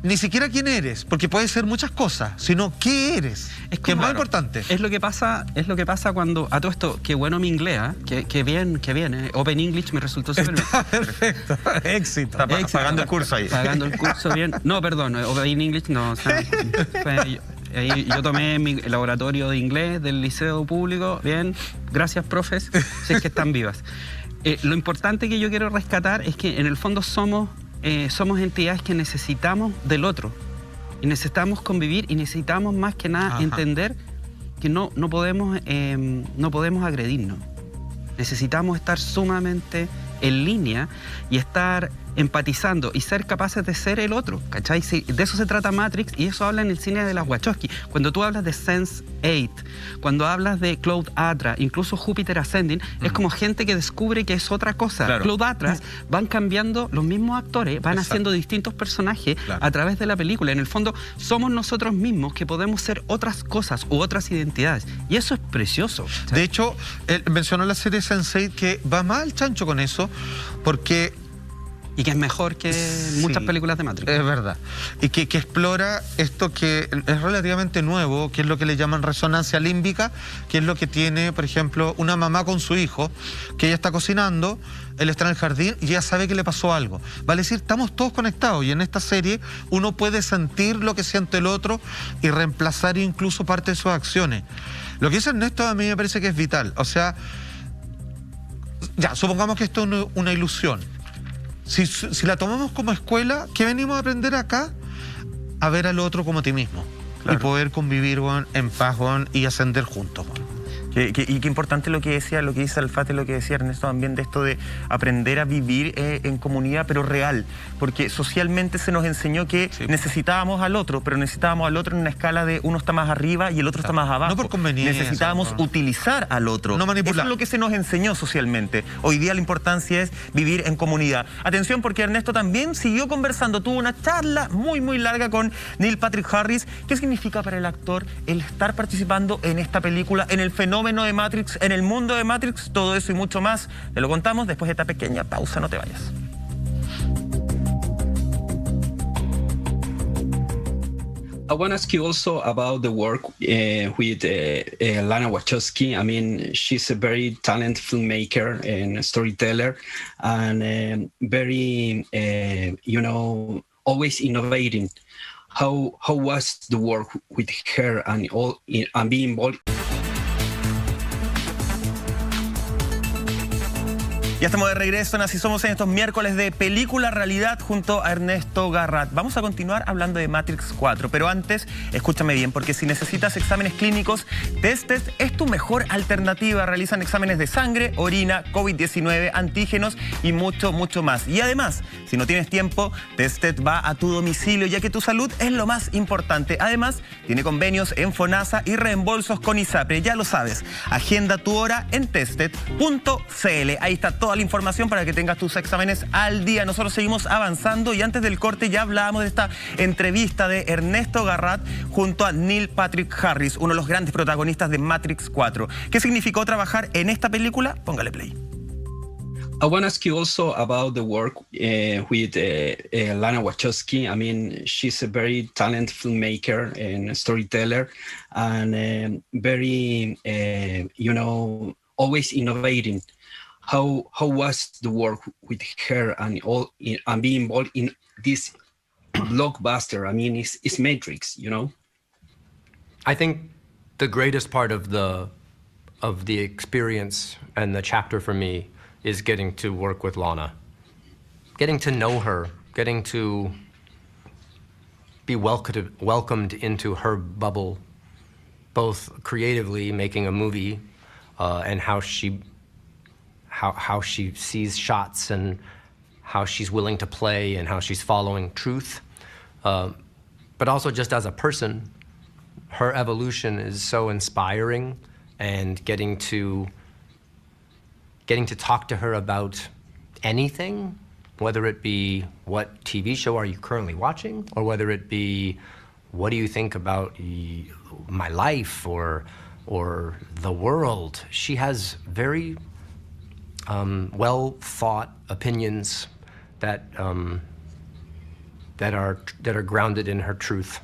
E: ni siquiera quién eres, porque puede ser muchas cosas, sino qué eres, que es más importante.
F: Es lo que pasa cuando, a todo esto, qué bueno mi inglés, que bien, Open English me resultó súper bien.
E: Perfecto, éxito.
A: Está pagando el curso ahí.
F: Pagando el curso bien. No, perdón, Open English no. O sea, yo tomé mi laboratorio de inglés del liceo público, bien, gracias profes, si es que están vivas. Lo importante que yo quiero rescatar es que en el fondo somos entidades que necesitamos del otro y necesitamos convivir y necesitamos más que nada entender que no podemos agredirnos. Necesitamos estar sumamente en línea y estar empatizando y ser capaces de ser el otro, ¿cachai? Sí, de eso se trata Matrix y eso habla en el cine de las Wachowski. Cuando tú hablas de Sense8, cuando hablas de Cloud Atlas, incluso Júpiter Ascending, es como gente que descubre que es otra cosa. Claro. Cloud Atlas van cambiando, los mismos actores van haciendo distintos personajes a través de la película. En el fondo somos nosotros mismos que podemos ser otras cosas u otras identidades y eso es precioso, ¿cachai?
E: De hecho, él mencionó la serie Sense8 que va más al chancho con eso porque...
F: Y que es mejor que muchas películas de Matrix.
E: Es verdad. Y que explora esto que es relativamente nuevo, que es lo que le llaman resonancia límbica, que es lo que tiene, por ejemplo, una mamá con su hijo, que ella está cocinando, él está en el jardín y ella sabe que le pasó algo. Vale decir, estamos todos conectados y en esta serie uno puede sentir lo que siente el otro y reemplazar incluso parte de sus acciones. Lo que dice Ernesto a mí me parece que es vital. O sea, ya, supongamos que esto es una ilusión. Si la tomamos como escuela, ¿qué venimos a aprender acá? A ver al otro como a ti mismo. Claro. Y poder convivir en paz y ascender juntos.
A: Y qué importante lo que dice Alfate, lo que decía Ernesto también, de esto de aprender a vivir en comunidad, pero real. Porque socialmente se nos enseñó que necesitábamos al otro, pero necesitábamos al otro en una escala de uno está más arriba y el otro está más abajo.
E: No por conveniencia.
A: Necesitábamos utilizar al otro.
E: No manipular.
A: Eso es lo que se nos enseñó socialmente. Hoy día la importancia es vivir en comunidad. Atención, porque Ernesto también siguió conversando, tuvo una charla muy, muy larga con Neil Patrick Harris. ¿Qué significa para el actor el estar participando en esta película, en el fenómeno de Matrix, en el mundo de Matrix? Todo eso y mucho más te lo contamos después de esta pequeña pausa. No te vayas.
K: I want to ask you also about the work with Lana Wachowski. I mean, she's a very talented filmmaker and storyteller, and very, always innovating. How was the work with her and being involved?
A: Ya estamos de regreso en Así Somos en estos miércoles de Película Realidad junto a Ernesto Garrat. Vamos a continuar hablando de Matrix 4, pero antes, escúchame bien, porque si necesitas exámenes clínicos, Testet es tu mejor alternativa. Realizan exámenes de sangre, orina, COVID-19, antígenos y mucho, mucho más. Y además, si no tienes tiempo, Testet va a tu domicilio, ya que tu salud es lo más importante. Además, tiene convenios en FONASA y reembolsos con ISAPRE. Ya lo sabes, agenda tu hora en testet.cl. Ahí está todo la información para que tengas tus exámenes al día. Nosotros seguimos avanzando y antes del corte ya hablábamos de esta entrevista de Ernesto Garrat junto a Neil Patrick Harris, uno de los grandes protagonistas de Matrix 4. ¿Qué significó trabajar en esta película? Póngale play.
K: I want to ask you also about the work with Lana Wachowski. I mean, she's a very talented filmmaker and storyteller, and very, always innovating. How was the work with her and being involved in this blockbuster? I mean, it's Matrix,
L: I think the greatest part of the experience and the chapter for me is getting to work with Lana, getting to know her, getting to be welcomed into her bubble, both creatively making a movie and how she sees shots and how she's willing to play and how she's following truth. But also just as a person, her evolution is so inspiring, and getting to talk to her about anything, whether it be what TV show are you currently watching, or whether it be what do you think about my life or the world. She has very well thought opinions that that are grounded in her truth.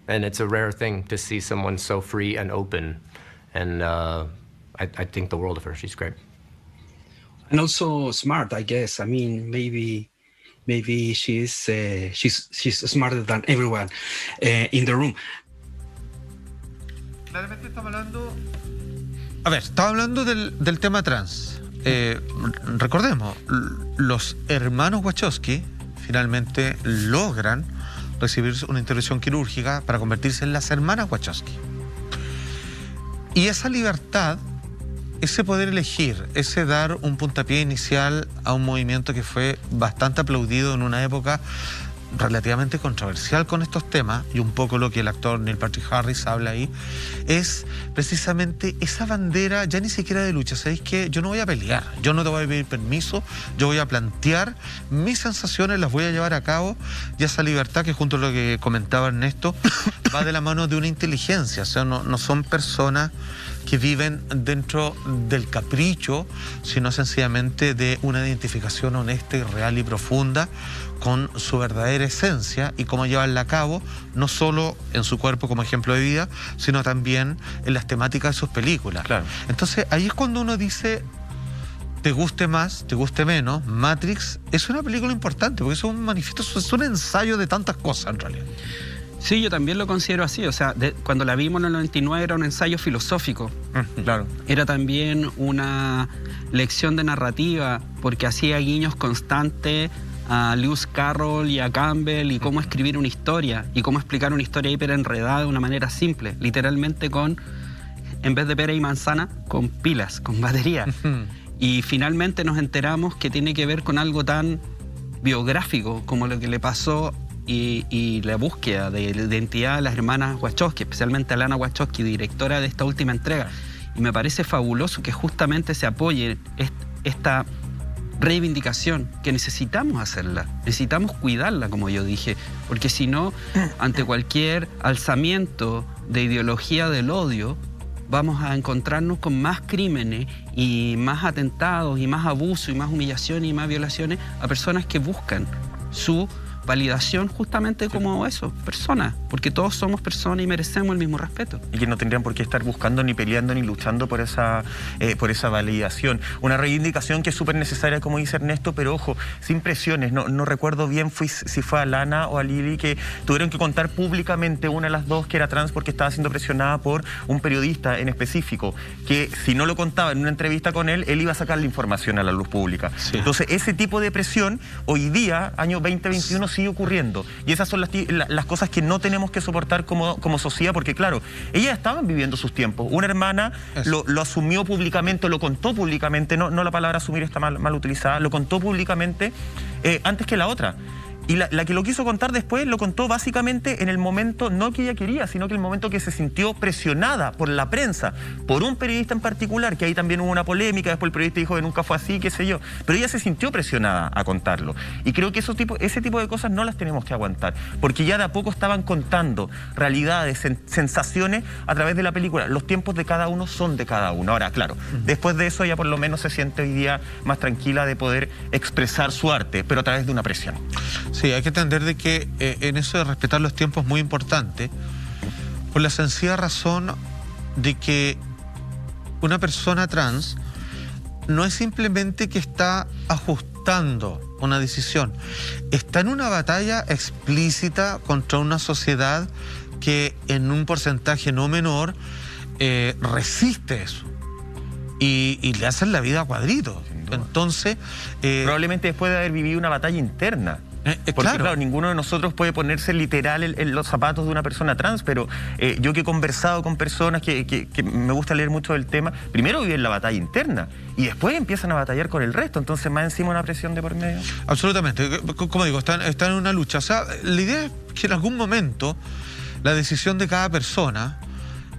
L: And it's a rare thing to see someone so free and open. And I think the world of her. She's great.
K: And also smart, I guess. I mean, maybe she's smarter than everyone in the room.
E: Claramente estamos hablando... A ver, estaba hablando del tema trans. Recordemos, los hermanos Wachowski finalmente logran recibir una intervención quirúrgica para convertirse en las hermanas Wachowski. Y esa libertad, ese poder elegir, ese dar un puntapié inicial a un movimiento que fue bastante aplaudido en una época relativamente controversial con estos temas, y un poco lo que el actor Neil Patrick Harris habla ahí, es precisamente esa bandera ya ni siquiera de lucha. ¿Sabéis qué? Yo no voy a pelear, yo no te voy a pedir permiso, yo voy a plantear mis sensaciones, las voy a llevar a cabo, y esa libertad, que junto a lo que comentaba Ernesto, va de la mano de una inteligencia. O sea, no son personas que viven dentro del capricho, sino sencillamente de una identificación honesta y real y profunda con su verdadera esencia y cómo llevarla a cabo, no solo en su cuerpo como ejemplo de vida, sino también en las temáticas de sus películas.
A: Claro.
E: Entonces, ahí es cuando uno dice, te guste más, te guste menos, Matrix es una película importante, porque es un manifiesto, es un ensayo de tantas cosas en realidad.
F: Sí, yo también lo considero así. O sea, cuando la vimos en el 99 era un ensayo filosófico.
A: Claro.
F: Era también una lección de narrativa, porque hacía guiños constantes a Lewis Carroll y a Campbell, y cómo escribir una historia, y cómo explicar una historia hiper enredada de una manera simple, literalmente en vez de pera y manzana, con pilas, con batería. Y finalmente nos enteramos que tiene que ver con algo tan biográfico como lo que le pasó y la búsqueda de la identidad de las hermanas Wachowski, especialmente a Lana Wachowski, directora de esta última entrega. Y me parece fabuloso que justamente se apoye esta reivindicación, que necesitamos hacerla, necesitamos cuidarla, como yo dije, porque si no, ante cualquier alzamiento de ideología del odio, vamos a encontrarnos con más crímenes y más atentados y más abuso y más humillaciones y más violaciones a personas que buscan su validación justamente como eso, personas, porque todos somos personas y merecemos el mismo respeto.
A: Y que no tendrían por qué estar buscando, ni peleando, ni luchando por esa validación. Una reivindicación que es súper necesaria, como dice Ernesto, pero ojo, sin presiones. No recuerdo bien si fue a Lana o a Lili que tuvieron que contar públicamente, una de las dos, que era trans, porque estaba siendo presionada por un periodista en específico, que si no lo contaba en una entrevista con él iba a sacar la información a la luz pública. Sí. Entonces, ese tipo de presión, hoy día, año 2021, sigue ocurriendo, y esas son las cosas que no tenemos que soportar como sociedad, porque claro, ellas estaban viviendo sus tiempos. Una hermana lo asumió públicamente, lo contó públicamente, no la palabra asumir está mal utilizada, lo contó públicamente antes que la otra. Y la que lo quiso contar después lo contó básicamente en el momento, no que ella quería, sino que el momento que se sintió presionada por la prensa, por un periodista en particular, que ahí también hubo una polémica, después el periodista dijo que nunca fue así, qué sé yo, pero ella se sintió presionada a contarlo. Y creo que ese tipo de cosas no las tenemos que aguantar, porque ya de a poco estaban contando realidades, sensaciones a través de la película. Los tiempos de cada uno son de cada uno. Ahora, claro, después de eso ella por lo menos se siente hoy día más tranquila de poder expresar su arte, pero a través de una presión.
E: Sí, hay que entender de que en eso de respetar los tiempos es muy importante, por la sencilla razón de que una persona trans no es simplemente que está ajustando una decisión, está en una batalla explícita contra una sociedad que en un porcentaje no menor resiste eso y le hacen la vida a cuadritos. Entonces,
A: probablemente después de haber vivido una batalla interna. Porque claro, ninguno de nosotros puede ponerse literal en los zapatos de una persona trans, pero yo que he conversado con personas que me gusta leer mucho del tema, primero viven la batalla interna y después empiezan a batallar con el resto, entonces más encima una presión de por medio.
E: Absolutamente, como digo, están en una lucha. O sea, la idea es que en algún momento la decisión de cada persona,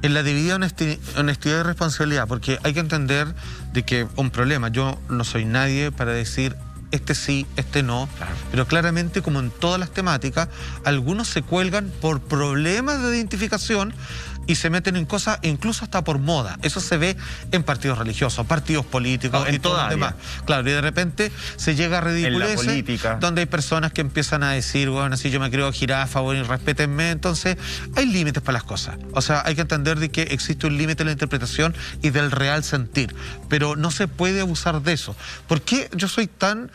E: en la debida honestidad y responsabilidad, porque hay que entender de que un problema, yo no soy nadie para decir este sí, este no, claro, pero claramente, como en todas las temáticas, algunos se cuelgan por problemas de identificación y se meten en cosas incluso hasta por moda. Eso se ve en partidos religiosos, partidos políticos,
A: en
E: y todo
A: toda
E: lo demás. Claro, y de repente se llega a ridiculeces,
A: en la política,
E: donde hay personas que empiezan a decir, bueno, así yo me creo jirafa, bueno, y respétenme. Entonces, hay límites para las cosas. O sea, hay que entender de que existe un límite en la interpretación y del real sentir, pero no se puede abusar de eso. ¿Por qué yo soy tan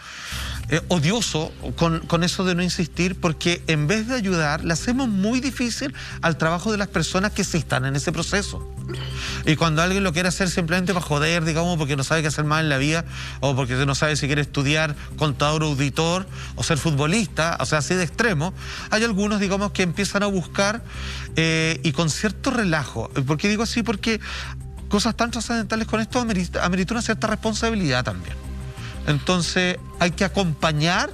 E: odioso con eso de no insistir? Porque en vez de ayudar, le hacemos muy difícil al trabajo de las personas que sí están en ese proceso. Y cuando alguien lo quiere hacer simplemente para joder, digamos, porque no sabe qué hacer más en la vida, o porque no sabe si quiere estudiar contador o auditor, o ser futbolista, o sea, así de extremo, hay algunos, digamos, que empiezan a buscar y con cierto relajo. ¿Por qué digo así? Porque cosas tan trascendentales con esto amerita una cierta responsabilidad también. Entonces hay que acompañar,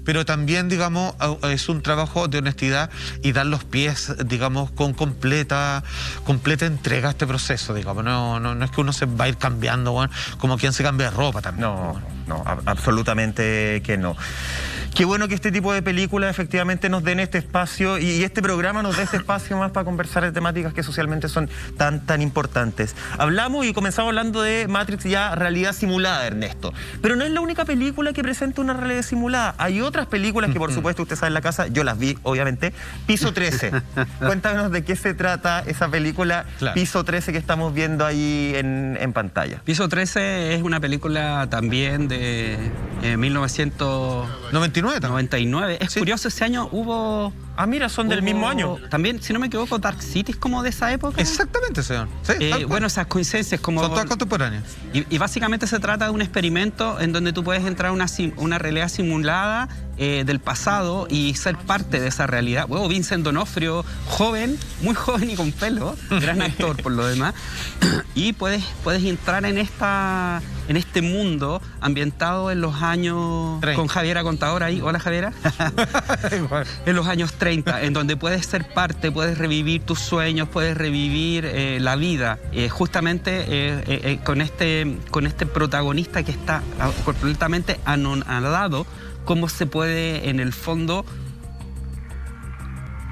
E: pero también, digamos, es un trabajo de honestidad y dar los pies, digamos, con completa entrega a este proceso, digamos. No es que uno se va a ir cambiando, bueno, como quien se cambia de ropa también.
A: No, absolutamente que no. Qué bueno que este tipo de películas efectivamente nos den este espacio y este programa nos dé este espacio más para conversar de temáticas que socialmente son tan importantes. Hablamos y comenzamos hablando de Matrix, ya realidad simulada, Ernesto. Pero no es la única película que presenta una realidad simulada. Hay otras películas que, por supuesto, usted sabe en la casa, yo las vi, obviamente. Piso 13. Cuéntanos de qué se trata esa película, claro. Piso 13 que estamos viendo ahí en pantalla.
F: Piso 13 es una película también de 1999. Es curioso, ese año hubo...
A: Ah, mira, son del mismo año.
F: También, si no me equivoco, Dark City es como de esa época.
E: Exactamente, señor. Sí,
F: bueno, esas coincidencias como...
E: Son todas contemporáneas.
F: Y básicamente se trata de un experimento en donde tú puedes entrar a una realidad simulada del pasado y ser parte de esa realidad. Bueno, Vincent D'Onofrio, joven, muy joven y con pelo, gran actor por lo demás. Y puedes entrar en este mundo ambientado en los años... 30. Con Javiera Contador ahí. Hola, Javiera. En los años 30, en donde puedes ser parte, puedes revivir tus sueños, puedes revivir la vida. Justamente con este protagonista que está completamente anonadado, cómo se puede, en el fondo,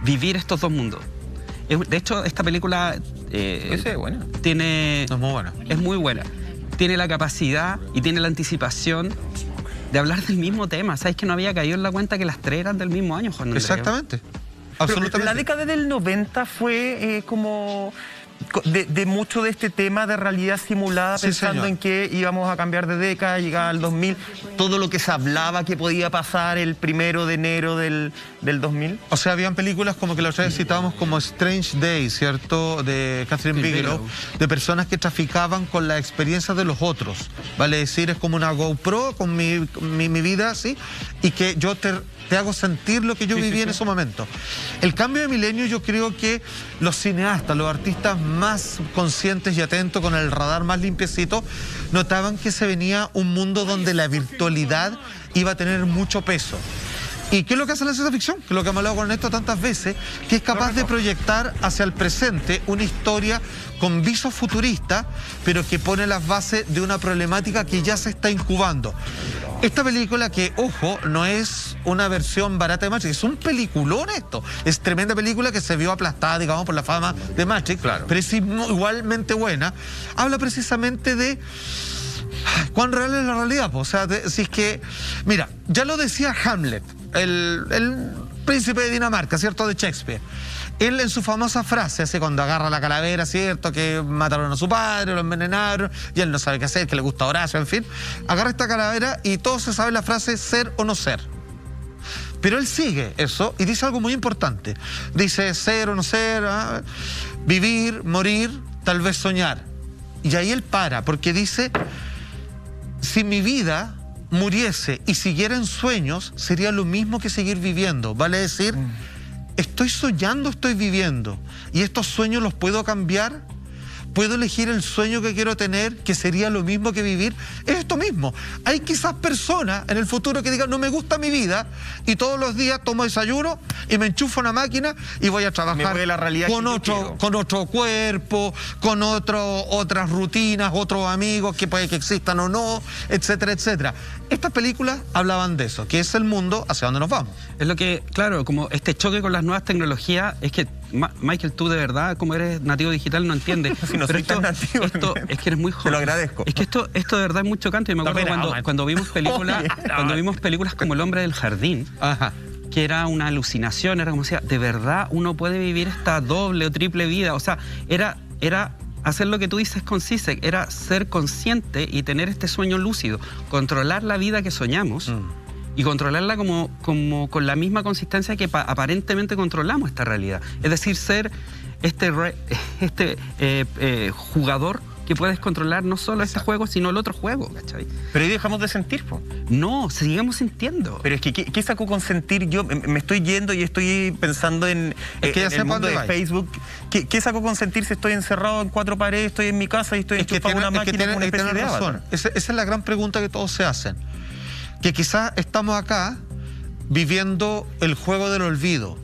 F: vivir estos dos mundos. De hecho, esta película
A: es buena.
F: Es muy buena. Tiene la capacidad y tiene la anticipación de hablar del mismo tema. ¿Sabes que no había caído en la cuenta que las tres eran del mismo año, Juan Andrés?
E: Exactamente. Absolutamente.
A: Pero la década del 90 fue como... De mucho de este tema de realidad simulada, sí, pensando en que íbamos a cambiar de década, llegaba al 2000, todo lo que se hablaba que podía pasar el 1 de enero del 2000.
E: O sea, habían películas como que la otra vez citábamos como Strange Days, ¿cierto? De Catherine Bigelow, de personas que traficaban con la experiencia de los otros. Vale decir, es como una GoPro con mi vida, ¿sí? Y que yo te hago sentir lo que yo viví en ese momento. El cambio de milenio, yo creo que los cineastas, los artistas más conscientes y atentos, con el radar más limpiecito, notaban que se venía un mundo donde la virtualidad iba a tener mucho peso. ¿Y qué es lo que hace la ciencia ficción? Que es lo que hemos hablado con esto tantas veces, que es capaz de proyectar hacia el presente una historia con visos futuristas, pero que pone las bases de una problemática que ya se está incubando. Esta película que, ojo, no es una versión barata de Matrix, es un peliculón esto. Es tremenda película que se vio aplastada, digamos, por la fama de Matrix, claro, pero es igualmente buena. Habla precisamente de cuán real es la realidad, o sea, si es que... Mira, ya lo decía Hamlet, el príncipe de Dinamarca, ¿cierto?, de Shakespeare. Él, en su famosa frase, así cuando agarra la calavera, ¿cierto?, que mataron a su padre, lo envenenaron, y él no sabe qué hacer, que le gusta Horacio, en fin, agarra esta calavera y todos se sabe la frase ser o no ser. Pero él sigue eso y dice algo muy importante. Dice ser o no ser, vivir, morir, tal vez soñar. Y ahí él para, porque dice, si mi vida muriese y siguiera en sueños, sería lo mismo que seguir viviendo. Vale decir, estoy soñando, estoy viviendo. Y estos sueños los puedo cambiar. Puedo elegir el sueño que quiero tener, que sería lo mismo que vivir. Es esto mismo. Hay quizás personas en el futuro que digan, no me gusta mi vida, y todos los días tomo desayuno y me enchufo a una máquina y voy a trabajar con otro cuerpo, con otras rutinas, otros amigos que puede que existan o no, etcétera, etcétera. Estas películas hablaban de eso, que es el mundo hacia donde nos vamos.
F: Es lo que, claro, como este choque con las nuevas tecnologías, es que Michael, tú de verdad, como eres nativo digital, no entiendes.
A: Si no soy tan nativo.
F: Es que eres muy joven.
A: Te lo agradezco.
F: Es que esto de verdad es muy chocante. Yo me acuerdo cuando vimos películas como El hombre del jardín, que era una alucinación, era como decía, de verdad uno puede vivir esta doble o triple vida. O sea, era hacer lo que tú dices con Zizek, era ser consciente y tener este sueño lúcido, controlar la vida que soñamos. Y controlarla como con la misma consistencia que aparentemente controlamos esta realidad. Es decir, ser este jugador que puedes controlar no solo este juego, sino el otro juego, ¿cachai?
A: Pero ahí dejamos de sentir, po.
F: No, seguimos sintiendo.
A: Pero es que, ¿qué sacó con sentir? Yo me estoy yendo y estoy pensando en el mundo de Facebook. ¿Qué sacó con sentir si estoy encerrado en 4 paredes, estoy en mi casa y estoy enchufado a una máquina con una especie de avatar?
E: Esa es la gran pregunta que todos se hacen. Que quizás estamos acá viviendo el juego del olvido.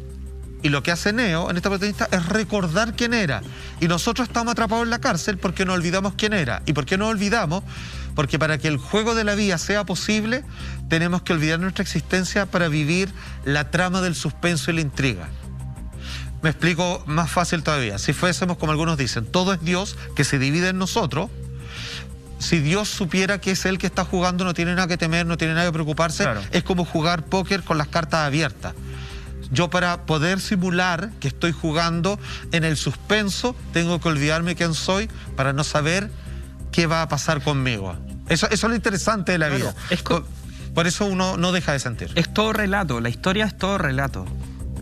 E: Y lo que hace Neo en esta protagonista es recordar quién era. Y nosotros estamos atrapados en la cárcel porque nos olvidamos quién era. ¿Y por qué nos olvidamos? Porque para que el juego de la vida sea posible, tenemos que olvidar nuestra existencia para vivir la trama del suspenso y la intriga. Me explico más fácil todavía. Si fuésemos, como algunos dicen, todo es Dios que se divide en nosotros. Si Dios supiera que es Él que está jugando, no tiene nada que temer, no tiene nada que preocuparse. Claro. Es como jugar póker con las cartas abiertas. Yo, para poder simular que estoy jugando en el suspenso, tengo que olvidarme quién soy para no saber qué va a pasar conmigo. Eso es lo interesante de la vida. Por eso uno no deja de sentir.
F: Es todo relato, la historia es todo relato.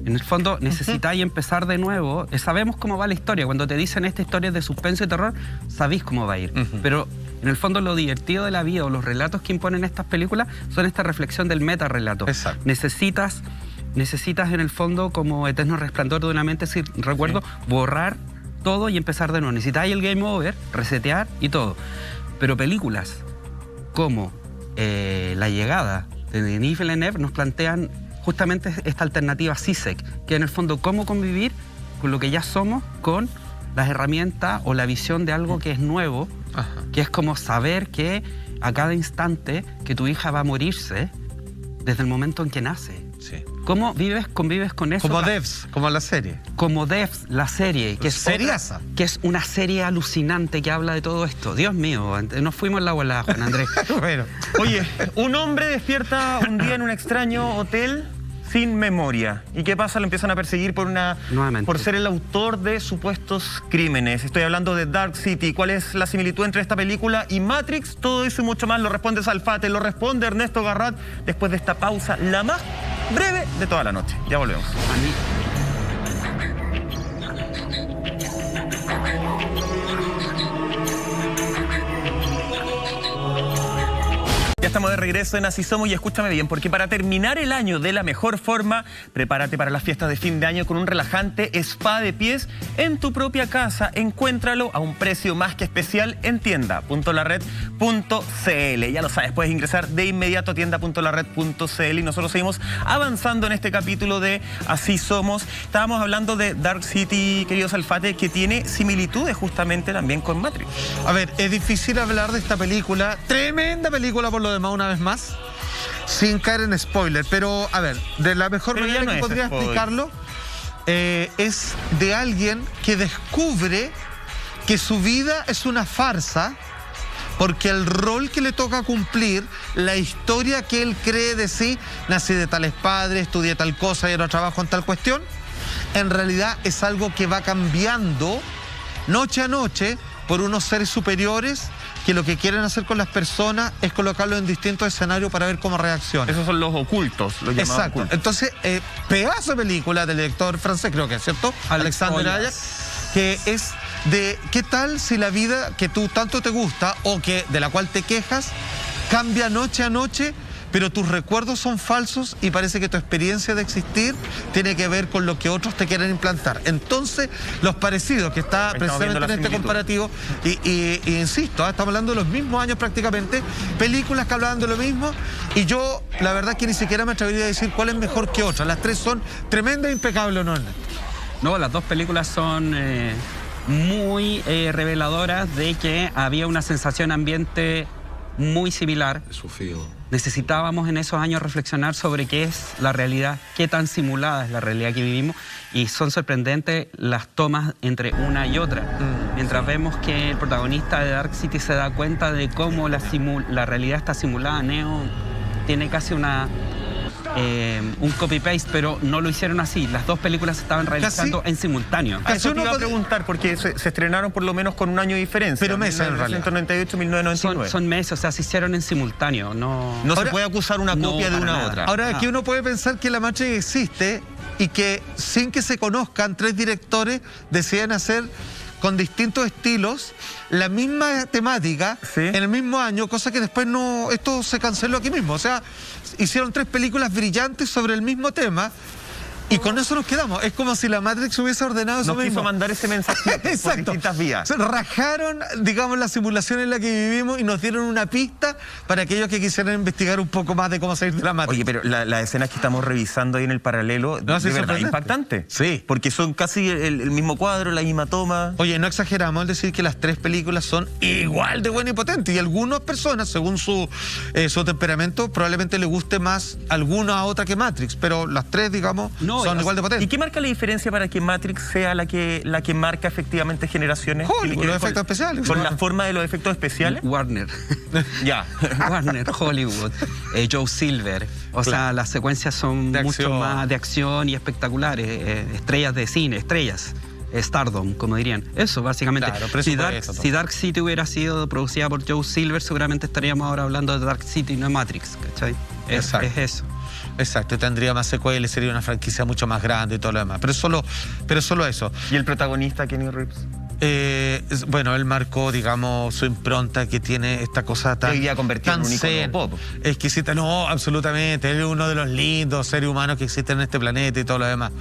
F: En el fondo necesitáis empezar de nuevo. Sabemos cómo va la historia. Cuando te dicen esta historia es de suspenso y terror, sabéis cómo va a ir. Pero en el fondo lo divertido de la vida o los relatos que imponen estas películas son esta reflexión del metarrelato. Exacto. Necesitas en el fondo, como eterno resplandor de una mente sin recuerdo, borrar todo y empezar de nuevo. Necesitáis el game over, resetear y todo. Pero películas como La llegada de Denis Villeneuve nos plantean justamente esta alternativa Zizek, que en el fondo cómo convivir con lo que ya somos, con las herramientas o la visión de algo que es nuevo, que es como saber que a cada instante que tu hija va a morirse desde el momento en que nace. Sí. ¿Cómo convives con eso?
E: Como Devs, como la serie.
F: Como Devs, la serie, que es una serie alucinante que habla de todo esto. Dios mío, nos fuimos en la volada, Juan Andrés.
A: Bueno. Oye, un hombre despierta un día en un extraño hotel sin memoria. ¿Y qué pasa? Lo empiezan a perseguir por ser el autor de supuestos crímenes. Estoy hablando de Dark City. ¿Cuál es la similitud entre esta película y Matrix? Todo eso y mucho más lo responde Salfate, lo responde Ernesto Garrat después de esta pausa, la más breve de toda la noche. Ya volvemos. Ya estamos de regreso en Así Somos y escúchame bien, porque para terminar el año de la mejor forma, prepárate para las fiestas de fin de año con un relajante spa de pies en tu propia casa. Encuéntralo a un precio más que especial en tienda.lared.cl. Ya lo sabes, puedes ingresar de inmediato a tienda.lared.cl y nosotros seguimos avanzando en este capítulo de Así Somos. Estábamos hablando de Dark City, querido Salfate, que tiene similitudes justamente también con Matrix.
E: A ver, es difícil hablar de esta película, tremenda película por lo demás, una vez más, sin caer en spoiler, pero a ver, de la mejor manera que podría explicarlo es de alguien que descubre que su vida es una farsa porque el rol que le toca cumplir, la historia que él cree de sí, nací de tales padres, estudié tal cosa y ahora trabajo en tal cuestión, en realidad es algo que va cambiando noche a noche por unos seres superiores que lo que quieren hacer con las personas es colocarlos en distintos escenarios para ver cómo reaccionan.
A: Esos son los ocultos, los llamados.
E: Exacto.
A: Ocultos.
E: Entonces, pedazo de película del director francés, creo que es, ¿cierto? Alexandre Aja, que es de qué tal si la vida que tú tanto te gusta o que de la cual te quejas cambia noche a noche, pero tus recuerdos son falsos y parece que tu experiencia de existir tiene que ver con lo que otros te quieren implantar. Entonces, los parecidos que está precisamente en este comparativo, y insisto, estamos hablando de los mismos años prácticamente, películas que hablaban de lo mismo, y yo, la verdad que ni siquiera me atrevería a decir cuál es mejor que otra. Las tres son tremendas e impecables, ¿no?
F: No, las dos películas son muy reveladoras de que había una sensación ambiente muy similar. Necesitábamos en esos años reflexionar sobre qué es la realidad, qué tan simulada es la realidad que vivimos, y son sorprendentes las tomas entre una y otra. Mientras vemos que el protagonista de Dark City se da cuenta de cómo la realidad está simulada, Neo tiene casi un copy-paste, pero no lo hicieron así. Las dos películas se estaban realizando en simultáneo.
A: Eso te iba a preguntar, porque se estrenaron por lo menos con un año de diferencia.
E: Pero meses, en realidad.
A: 1998, 1999.
F: Son meses, o sea, se hicieron en simultáneo. No
A: se puede acusar una copia de una a otra.
E: Ahora, aquí uno puede pensar que la Matrix existe y que sin que se conozcan, 3 directores deciden hacer con distintos estilos la misma temática en el mismo año, cosa que después no, esto se canceló aquí mismo. O sea, hicieron 3 películas brillantes sobre el mismo tema y con eso nos quedamos. Es como si la Matrix hubiese ordenado eso mismo.
A: Nos quiso mandar ese mensaje por distintas vías.
E: Rajaron, digamos, la simulación en la que vivimos y nos dieron una pista para aquellos que quisieran investigar un poco más de cómo salir de la Matrix.
A: Oye, pero las escenas que estamos revisando ahí en el paralelo, de verdad, impactante.
E: Sí.
A: Porque son casi el mismo cuadro, la misma toma.
E: Oye, no exageramos al decir que las 3 películas son igual de buenas y potentes. Y algunas personas, según su temperamento, probablemente le guste más alguna a otra que Matrix. Pero las 3, digamos, son igual de potentes.
A: ¿Y qué marca la diferencia para que Matrix sea la que marca efectivamente generaciones?
E: Hollywood, los efectos especiales.
A: ¿Con la forma de los efectos especiales?
F: Warner.
A: Ya.
F: Warner, Hollywood, Joe Silver. O sea, las secuencias son mucho más de acción y espectaculares. Estrellas de cine, estrellas. Stardom, como dirían. Eso, básicamente.
E: Claro,
F: si Dark City hubiera sido producida por Joe Silver, seguramente estaríamos ahora hablando de Dark City y no de Matrix, ¿cachai? Es eso.
E: Exacto, tendría más secuelas, sería una franquicia mucho más grande y todo lo demás. Pero solo eso.
A: ¿Y el protagonista, Kenny Reeves?
E: Bueno, él marcó, digamos, su impronta, que tiene esta cosa tan...
A: Hoy día convertido en un icono pop.
E: Exquisita. No, absolutamente. Él es uno de los lindos seres humanos que existen en este planeta y todo lo demás.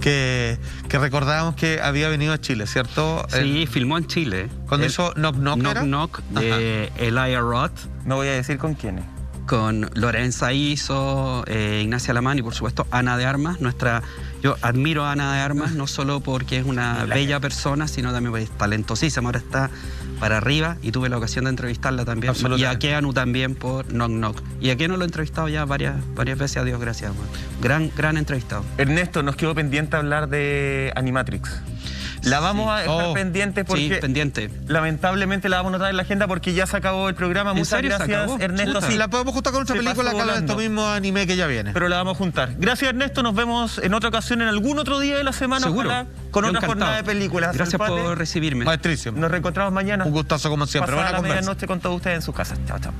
E: Que recordamos que había venido a Chile, ¿cierto?
F: Sí, filmó en Chile.
E: Cuando hizo Knock Knock,
F: Knock Knock, de Elijah Roth.
A: No voy a decir con quiénes.
F: Con Lorenza Iso, Ignacia Lamán y por supuesto Ana de Armas. Yo admiro a Ana de Armas no solo porque es una bella persona, sino también porque es talentosísima. Ahora está para arriba y tuve la ocasión de entrevistarla también. Y a Keanu también por Knock Knock. Y a Keanu lo he entrevistado ya varias veces, a Dios gracias. Gran entrevistado.
A: Ernesto, nos quedó pendiente hablar de Animatrix. La vamos a estar pendiente porque
F: pendiente.
A: Lamentablemente la vamos a notar en la agenda porque ya se acabó el programa. Muchas gracias, Ernesto.
E: Sí, la podemos juntar con otra película que habla de esto mismo anime que ya viene.
A: Pero la vamos a juntar. Gracias, Ernesto. Nos vemos en otra ocasión, en algún otro día de la semana.
F: Seguro.
A: Ojalá, con otra jornada de películas.
F: Gracias por recibirme.
E: Maestrísimo.
A: Nos reencontramos mañana.
E: Un gustazo como siempre.
A: Pasada la medianoche con todos ustedes en sus casas. Chao, chao.